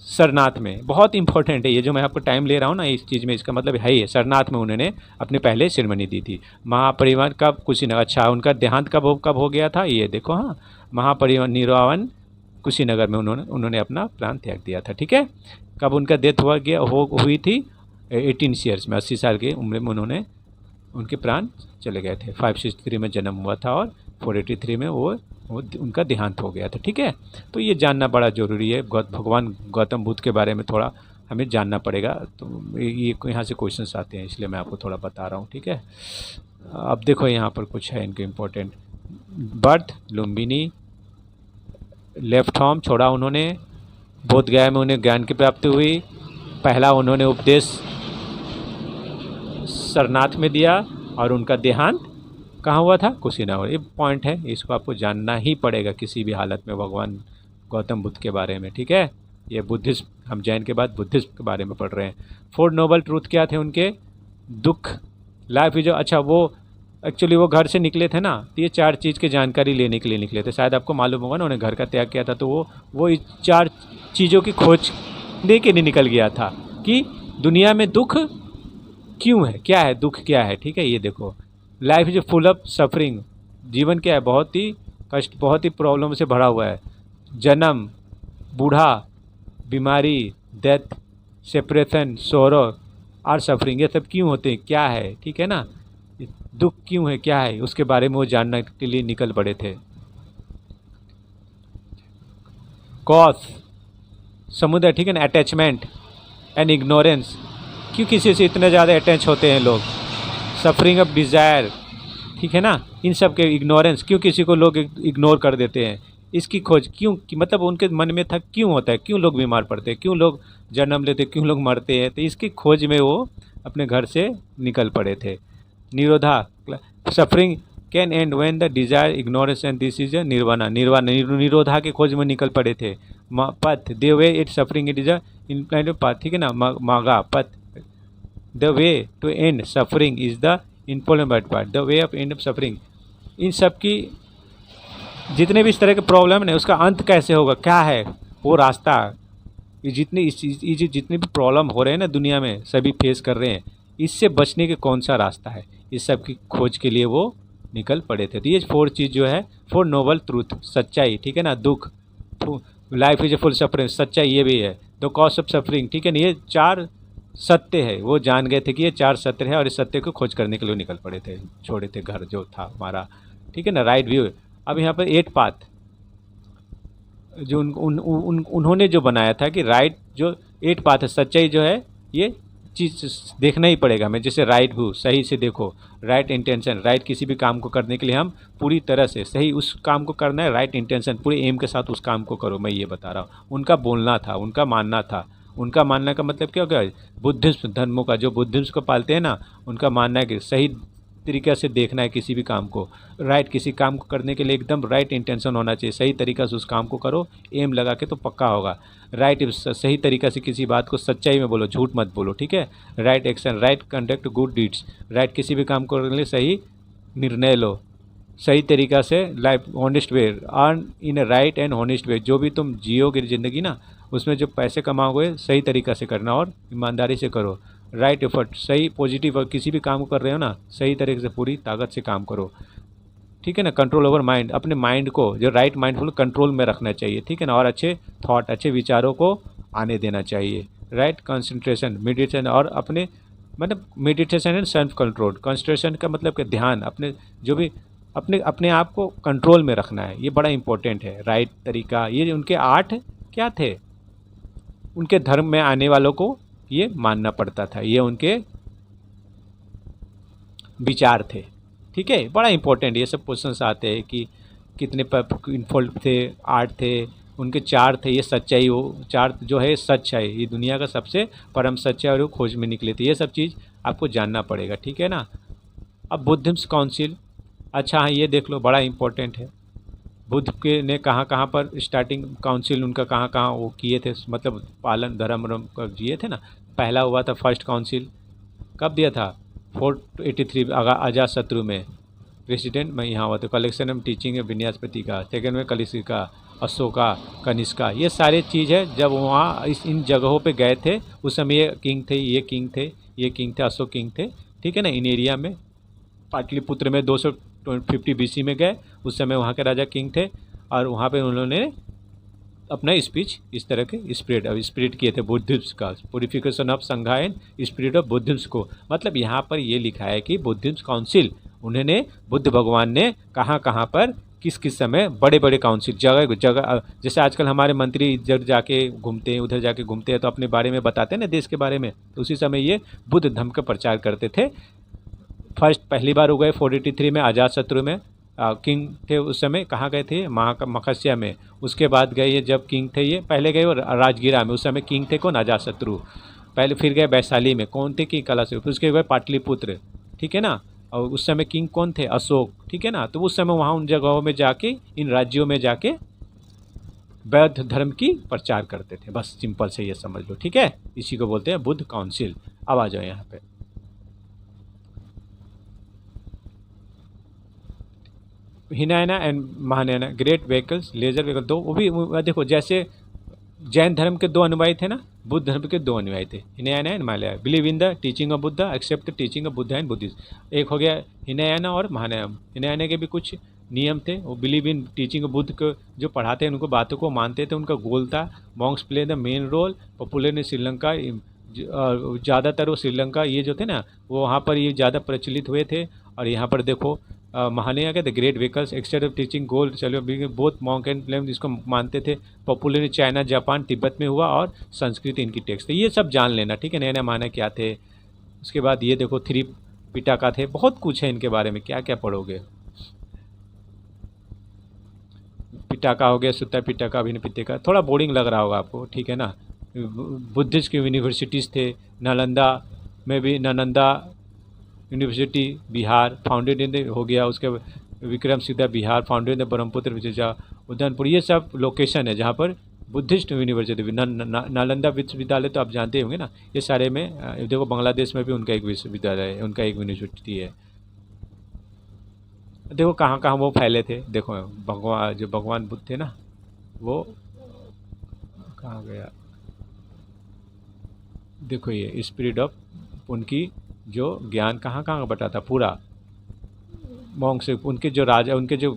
सरनाथ में। बहुत इंपॉर्टेंट है ये जो मैं आपको टाइम ले रहा हूँ ना इस चीज़ में, इसका मतलब है ही, सरनाथ में उन्होंने अपने पहले सेरेमनी दी थी। महापरिनिर्वाण कब? कुशीनगर। अच्छा, उनका देहांत कब हो गया था? ये देखो, हाँ, महापरिनिर्वाण कुशीनगर में उन्होंने अपना प्राण त्याग दिया था, ठीक है। कब उनका डेथ हुई थी? 18 ईयर्स में, 80 साल की उम्र में उनके प्राण चले गए थे। 563 में जन्म हुआ था और 483 में वो उनका देहांत हो गया था, ठीक है। तो ये जानना बड़ा ज़रूरी है, भगवान गौतम बुद्ध के बारे में थोड़ा हमें जानना पड़ेगा। तो ये यहाँ से क्वेश्चंस आते हैं, इसलिए मैं आपको थोड़ा बता रहा हूँ, ठीक है। अब देखो यहाँ पर कुछ है इनके important. Birth Lumbini, left home छोड़ा उन्होंने, बोध गया में उन्हें ज्ञान की प्राप्ति हुई, पहला उन्होंने उपदेश सरनाथ में दिया और उनका देहांत कहाँ हुआ था? कुशीनगर। ये पॉइंट है, इसको आपको जानना ही पड़ेगा किसी भी हालत में भगवान गौतम बुद्ध के बारे में, ठीक है। ये बुद्धिस्ट, हम जैन के बाद बुद्धिस्ट के बारे में पढ़ रहे हैं। 4 नोबल ट्रूथ क्या थे उनके? दुख, लाइफ इज, अच्छा वो एक्चुअली वो घर से निकले थे ना, तो ये 4 चीज़ की जानकारी लेने के लिए निकले थे। शायद आपको मालूम होगा ना, उन्होंने घर का त्याग किया था, तो वो इस 4 चीज़ों की खोज दे के नहीं निकल गया था कि दुनिया में दुख क्यों है, क्या है दुख, क्या है, ठीक है। ये देखो, life is full of suffering, जीवन क्या है, बहुत ही कष्ट, बहुत ही प्रॉब्लम से भरा हुआ है। जन्म, बूढ़ा, बीमारी, डेथ, सेपरेशन, सोरो और सफरिंग, ये सब क्यों होते हैं, क्या है, ठीक है ना। दुख क्यों है, क्या है, उसके बारे में वो जानने के लिए निकल पड़े थे। कॉज, समुद्र, ठीक है ना। अटैचमेंट एंड इग्नोरेंस, क्यों किसी से इतने ज़्यादा अटैच होते हैं लोग। सफरिंग ऑफ डिज़ायर, ठीक है ना। इन सब के इग्नोरेंस, क्यों किसी को लोग इग्नोर कर देते हैं, इसकी खोज क्यों कि मतलब उनके मन में था क्यों होता है, क्यों लोग बीमार पड़ते हैं, क्यों लोग जन्म लेते हैं, क्यों लोग मरते हैं, तो इसकी खोज में वो अपने घर से निकल पड़े थे। Nirodha, suffering can end when the desire ignorance and this is nirvana, nirodha के खोज में निकल पड़े थे। पथ, they way it suffering it is in path, ठीक है ना। मागा पथ, the way to end suffering is the important part, the way of end of suffering. इन सब की जितने भी इस तरह के प्रॉब्लम है उसका अंत कैसे होगा, क्या है वो रास्ता। ये जितने भी प्रॉब्लम हो रहे हैं ना दुनिया में, सभी फेस कर रहे हैं, इससे बचने के कौन सा रास्ता है, इस सब की खोज के लिए वो निकल पड़े थे। तो ये 4 चीज़ जो है, 4 नोबल ट्रूथ, सच्चाई, ठीक है ना। दुख, life is a full suffering, सच्चाई ये भी है। द कॉज ऑफ सफरिंग, ठीक है ना। ये 4 सत्य है, वो जान गए थे कि ये 4 सत्य है और इस सत्य को खोज करने के लिए निकल पड़े थे, छोड़े थे घर जो था हमारा, ठीक है ना। Right view. अब यहाँ पर 8 पाथ जो उन्होंने जो बनाया था कि राइट जो 8 पाथ है, सच्चाई जो है, ये चीज़ देखना ही पड़ेगा हमें। जैसे राइट व्यू, सही से देखो, राइट इंटेंशन, राइट किसी भी काम को करने के लिए हम पूरी तरह से सही उस काम को करना है, राइट इंटेंशन, पूरे एम के साथ उस काम को करो। मैं ये बता रहा हूँ, उनका बोलना था, उनका मानना था। उनका मानने का मतलब क्या होगा, बुद्धिज्म धर्मों का जो बुद्धिज्म को पालते हैं ना, उनका मानना है कि सही तरीक़े से देखना है किसी भी काम को, राइट किसी काम को करने के लिए एकदम राइट इंटेंशन होना चाहिए, सही तरीक़ा से उस काम को करो, एम लगा के तो पक्का होगा। राइट सही तरीक़ा से किसी बात को सच्चाई में बोलो, झूठ मत बोलो, ठीक है। Right action, right conduct good deeds, right किसी भी काम को करने के लिए सही निर्णय लो, सही तरीक़ा से life honest way, earn in a right and honest way. जो भी तुम जियोगे ज़िंदगी ना, उसमें जो पैसे कमाओगे सही तरीक़ा से करना और ईमानदारी से करो। राइट एफर्ट, सही पॉजिटिव, किसी भी काम को कर रहे हो ना, सही तरीके से पूरी ताकत से काम करो, ठीक है ना। कंट्रोल ओवर माइंड, अपने माइंड को जो राइट माइंडफुल कंट्रोल में रखना चाहिए, ठीक है ना। और अच्छे थॉट, अच्छे विचारों को आने देना चाहिए। राइट कंसंट्रेशन, मेडिटेशन, और अपने मतलब meditation and self control. Concentration का मतलब कि ध्यान, अपने जो भी अपने आप को कंट्रोल में रखना है, ये बड़ा इंपॉर्टेंट है। राइट तरीका, ये उनके 8 क्या थे, उनके धर्म में आने वालों को ये मानना पड़ता था, ये उनके विचार थे, ठीक है। बड़ा इंपॉर्टेंट ये सब क्वेश्चंस आते हैं कि कितने इन्फॉल्व थे, 8 थे, उनके 4 थे। ये सच्चाई, वो 4 जो है सच है, ये दुनिया का सबसे परम सच है और वो खोज में निकले थे। ये सब चीज़ आपको जानना पड़ेगा, ठीक है ना। अब बुद्धिस्ट काउंसिल, अच्छा हाँ, ये देख लो, बड़ा इंपॉर्टेंट है। बुद्ध के ने कहाँ पर स्टार्टिंग काउंसिल उनका कहाँ वो किए थे, मतलब पालन धर्म का जिए थे ना। पहला हुआ था फर्स्ट काउंसिल, कब दिया था, 483 अजात शत्रु में, प्रेसिडेंट में यहाँ हुआ था। कलेक्शन ऑफ टीचिंग है विन्यासपति का। सेकेंड में कलिसिका, अशोका, कनिष्का, ये सारे चीज़ है। जब वहाँ इन जगहों पे गए थे उस समय ये किंग थे, ये किंग थे, ये किंग थे, अशोक किंग थे, ठीक है ना। इन एरिया में पाटलिपुत्र में 250 BC में गए, उस समय वहाँ के राजा किंग थे और वहाँ पे उन्होंने अपना स्पीच इस तरह के स्प्रेड किए थे बुद्धिज्म का, प्योरिफिकेशन ऑफ संघा एंड स्पिरिट ऑफ बुद्धिज्म को। मतलब यहाँ पर ये लिखा है कि बुद्धिज्म काउंसिल, उन्होंने बुद्ध भगवान ने कहाँ पर किस समय बड़े बड़े काउंसिल जगह, जैसे आजकल हमारे मंत्री इधर जाके घूमते हैं, उधर जाके घूमते हैं, तो अपने बारे में बताते हैं ना, देश के बारे में। तो उसी समय ये बुद्ध धर्म का प्रचार करते थे। फर्स्ट पहली बार हो गए 483 में अजात शत्रु में, किंग थे उस समय। कहाँ गए थे, मखस्या में। उसके बाद गए ये जब किंग थे, ये पहले गए राजगीरा में, उस समय किंग थे कौन, अजात शत्रु। पहले फिर गए वैशाली में, कौन थे किंग, कलश। फिर उसके गए पाटलिपुत्र, ठीक है ना। और उस समय किंग कौन थे, अशोक, ठीक है ना। तो उस समय वहाँ उन जगहों में जाके, इन राज्यों में जाके बौद्ध धर्म की प्रचार करते थे। बस सिंपल से ये समझ लो, ठीक है। इसी को बोलते हैं बुद्ध काउंसिल। अब आ जाओ यहाँ पे, Hinayana and Mahayana, great vehicles, lesser vehicle, दो वो भी देखो। जैसे जैन धर्म के 2 अनुयायी थे ना, बुद्ध धर्म के 2 अनुयायी थे, Hinayana and Mahayana. Believe in the teaching of Buddha, accept the teaching of Buddha and Buddhism. एक हो गया हिनायना और महानयना। हिनायना के भी कुछ नियम थे, वो believe in teaching of Buddha को जो पढ़ाते हैं, उनको बातों को मानते थे। उनका गोल था monks play the main role, popular in Sri Lanka, ज़्यादातर वो श्रीलंका ये जो थे ना, वो वहाँ पर ये ज़्यादा प्रचलित हुए थे। और यहाँ पर देखो महानया के the great vehicles, एक्सटेड of teaching gold, चलो बोथ मॉन्क एंड फ्लेम, जिसको मानते थे। Popular in China, Japan, Tibet में हुआ, और संस्कृत इनकी टेक्स्ट। तो ये सब जान लेना, ठीक है। नया नया माना क्या थे। उसके बाद ये देखो 3 पिटाका थे, बहुत कुछ है इनके बारे में, क्या क्या पढ़ोगे। पिटाका हो गया, सुत्ता पिटाका, अभिनव पिटाका, थोड़ा बोरिंग लग रहा होगा आपको, ठीक है ना। बुद्धिस्ट की यूनिवर्सिटीज़ थे, नालंदा में भी, Nalanda university Bihar founded in हो गया, उसके विक्रमशिला बिहार फाउंडेड इन ब्रह्मपुत्र विजय उदयपुर, ये सब लोकेशन है जहाँ पर बुद्धिस्ट यूनिवर्सिटी। नालंदा विश्वविद्यालय तो आप जानते होंगे ना, ये सारे में देखो बांग्लादेश में भी उनका एक विश्वविद्यालय है, उनका एक यूनिवर्सिटी है। देखो कहाँ कहाँ वो फैले थे, देखो भगवान बुद्ध थे ना, वो कहाँ गया, देखो ये स्पिरिट ऑफ, उनकी जो ज्ञान कहाँ कहाँ बटा था पूरा, मॉन्क्स, उनके जो राजा, उनके जो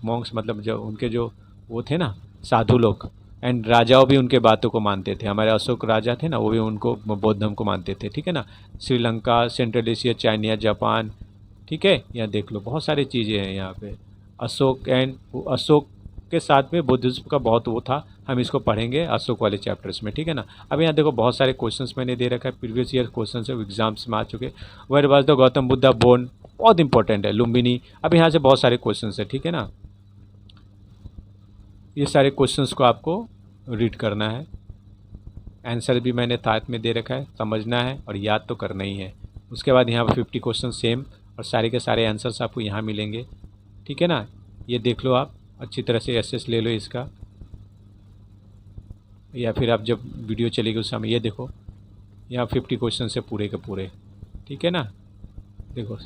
मॉन्क्स मतलब जो उनके जो वो थे ना साधु लोग, एंड राजाओं भी उनके बातों को मानते थे। हमारे अशोक राजा थे ना, वो भी उनको बौद्ध धर्म को मानते थे, ठीक है ना। Sri Lanka, central Asia, China, Japan, ठीक है, यहाँ देख लो बहुत सारी चीज़ें हैं यहाँ पे। अशोक एंड अशोक के साथ में बुद्धिज्म का बहुत वो था, हम इसको पढ़ेंगे अशोक वाले चैप्टर्स में, ठीक है ना। अब यहाँ देखो बहुत सारे क्वेश्चंस मैंने दे रखा है, प्रीवियस ईयर क्वेश्चन है, एग्जाम्स में आ चुके। Where was the Gautam Buddha born, बहुत इंपॉर्टेंट है। लुम्बिनी, अब यहाँ से बहुत सारे क्वेश्चन है, ठीक है ना। ये सारे क्वेश्चंस को आपको रीड करना है, आंसर भी मैंने साथ में दे रखा है, समझना है और याद तो करना ही है। उसके बाद यहाँ पर 50 क्वेश्चन सेम, और सारे के सारे आंसर्स आपको यहाँ मिलेंगे, ठीक है ना। ये देख लो आप अच्छी तरह से, एसेस ले लो इसका, या फिर आप जब वीडियो चलेगी उस समय ये देखो, यहाँ 50 क्वेश्चन है पूरे के पूरे, ठीक है ना। देखो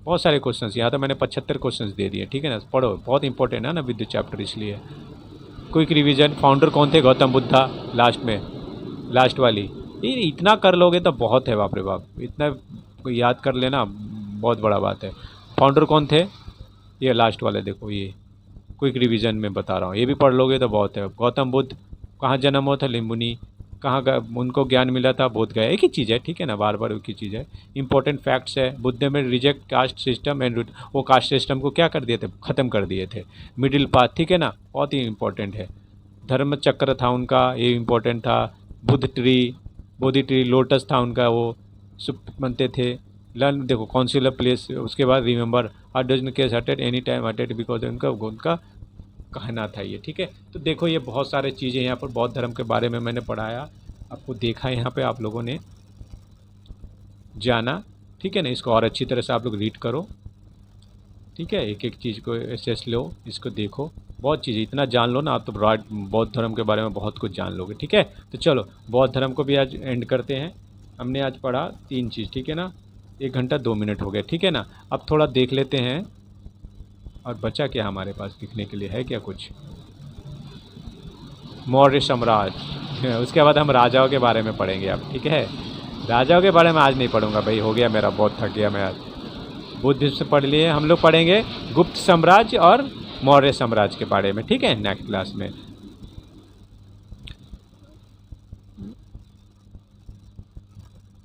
बहुत सारे क्वेश्चन, यहाँ तो मैंने 75 क्वेश्चन दे दिए, ठीक है ना। पढ़ो, बहुत इंपॉर्टेंट है ना विद्युत चैप्टर, इसलिए। क्विक रिवीजन, फाउंडर कौन थे, गौतम बुद्धा, लास्ट में, लास्ट वाली, ये इतना कर लोगे तो बहुत है, बाप रे बाप, इतना याद कर लेना बहुत बड़ा बात है। फाउंडर कौन थे, ये लास्ट वाले देखो, ये क्विक रिवीजन में बता रहा हूँ, ये भी पढ़ लोगे तो बहुत है। गौतम बुद्ध कहाँ जन्म हुआ था, लिम्बुनी, कहाँ उनको ज्ञान मिला था, बोध गया, एक ही चीज़ है, ठीक है ना, बार बार एक ही चीज़ है। इंपॉर्टेंट फैक्ट्स है, बुद्ध में रिजेक्ट कास्ट सिस्टम एंड, वो कास्ट सिस्टम को क्या कर दिए थे, ख़त्म कर दिए थे। मिडिल पाथ, ठीक है ना, बहुत ही इंपॉर्टेंट है। धर्म चक्र था उनका, ये इंपॉर्टेंट था। बुद्ध ट्री, बोधि ट्री, लोटस था उनका, वो सुप बनते थे। लर्न, देखो काउंसिल ऑफ प्लेस, उसके बाद remember her dozen case hated any time hated because उनका कहना था ये, ठीक है। तो देखो ये बहुत सारे चीज़ें यहाँ पर बौद्ध धर्म के बारे में मैंने पढ़ाया, आपको देखा यहाँ पे, आप लोगों ने जाना, ठीक है ना। इसको और अच्छी तरह से आप लोग रीड करो, ठीक है, एक एक चीज़ को एसेस लो, इसको देखो, बहुत चीज़ें, इतना जान लो ना आप तो बौद्ध धर्म के बारे में बहुत कुछ जान लोगे, ठीक है। तो चलो बौद्ध धर्म को भी आज एंड करते हैं। हमने आज पढ़ा 3 चीज़, ठीक है ना, 1 घंटा 2 मिनट हो गए, ठीक है ना। अब थोड़ा देख लेते हैं, और बचा क्या हमारे पास दिखने के लिए, है क्या कुछ, मौर्य साम्राज्य, उसके बाद हम राजाओं के बारे में पढ़ेंगे अब, ठीक है। राजाओं के बारे में आज नहीं पढ़ूंगा भाई, हो गया मेरा, बहुत थक गया मैं आज। बुद्ध से पढ़ लिए, हम लोग पढ़ेंगे गुप्त साम्राज्य और मौर्य साम्राज्य के बारे में, ठीक है, नेक्स्ट क्लास में।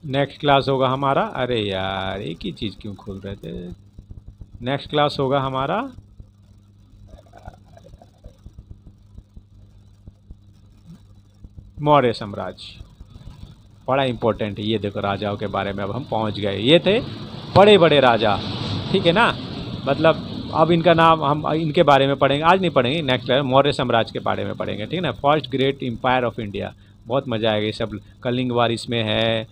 नेक्स्ट क्लास होगा हमारा, अरे यार एक ही चीज़ क्यों खोल रहे थे। नेक्स्ट क्लास होगा हमारा मौर्य साम्राज्य, बड़ा इंपॉर्टेंट है। ये देखो राजाओं के बारे में अब हम पहुंच गए, ये थे बड़े बड़े राजा, ठीक है ना। मतलब अब इनका नाम हम इनके बारे में पढ़ेंगे, आज नहीं पढ़ेंगे, नेक्स्ट क्लास मौर्य साम्राज्य के बारे में पढ़ेंगे, ठीक है ना। First great empire of India, बहुत मज़ा आएगा, ये सब कलिंग वार इसमें है,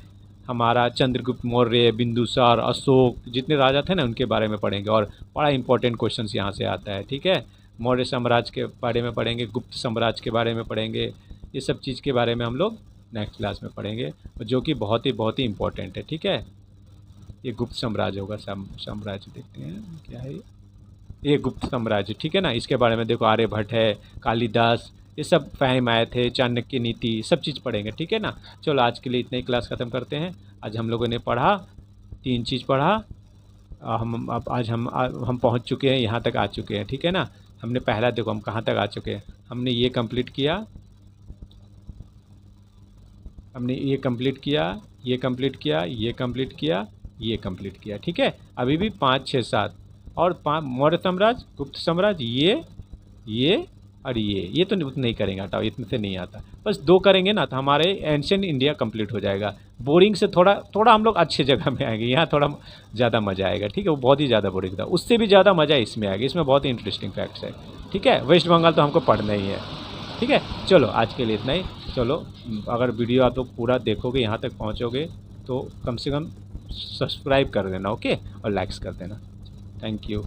हमारा चंद्रगुप्त मौर्य, बिंदुसार, अशोक, जितने राजा थे ना उनके बारे में पढ़ेंगे, और बड़ा इंपॉर्टेंट क्वेश्चन यहाँ से आता है, ठीक है। मौर्य साम्राज्य के बारे में पढ़ेंगे, गुप्त साम्राज्य के बारे में पढ़ेंगे, ये सब चीज़ के बारे में हम लोग नेक्स्ट क्लास में पढ़ेंगे, जो कि बहुत ही इंपॉर्टेंट है, ठीक है। ये गुप्त साम्राज्य होगा, साम्राज्य देखते हैं क्या है ये गुप्त साम्राज्य, ठीक है ना। इसके बारे में देखो आर्यभट्ट है, कालिदास, ये सब फहम आए थे, चाणक्य नीति, सब चीज़ पढ़ेंगे, ठीक है ना। चलो आज के लिए इतने ही क्लास ख़त्म करते हैं। आज हम लोगों ने पढ़ा 3 चीज़ पढ़ा, हम अब आज हम पहुंच चुके हैं, यहाँ तक आ चुके हैं, ठीक है ना। हमने पहला देखो हम कहाँ तक आ चुके हैं, हमने ये कंप्लीट किया, हमने ये कंप्लीट किया, ये कंप्लीट किया, ये कंप्लीट किया, ये कंप्लीट किया, ठीक है। अभी भी 5, 6, 7 और 5 मौर्य साम्राज्य, गुप्त साम्राज्य, ये और ये तो नहीं करेंगे, हटाओ, इतने से नहीं आता। बस 2 करेंगे ना तो हमारे एंशिएंट इंडिया कंप्लीट हो जाएगा। बोरिंग से थोड़ा हम लोग अच्छे जगह में आएंगे, यहाँ थोड़ा ज़्यादा मज़ा आएगा, ठीक है। वो बहुत ही ज़्यादा बोरिंग था, उससे भी ज़्यादा मज़ा इसमें आएगा, इसमें बहुत ही इंटरेस्टिंग फैक्ट्स है, ठीक है। वेस्ट बंगाल तो हमको पढ़ना ही है, ठीक है। चलो आज के लिए इतना ही। चलो, अगर वीडियो आप लोग पूरा देखोगे, यहाँ तक पहुँचोगे तो कम से कम सब्सक्राइब कर देना, ओके, और लाइक्स कर देना। Thank you.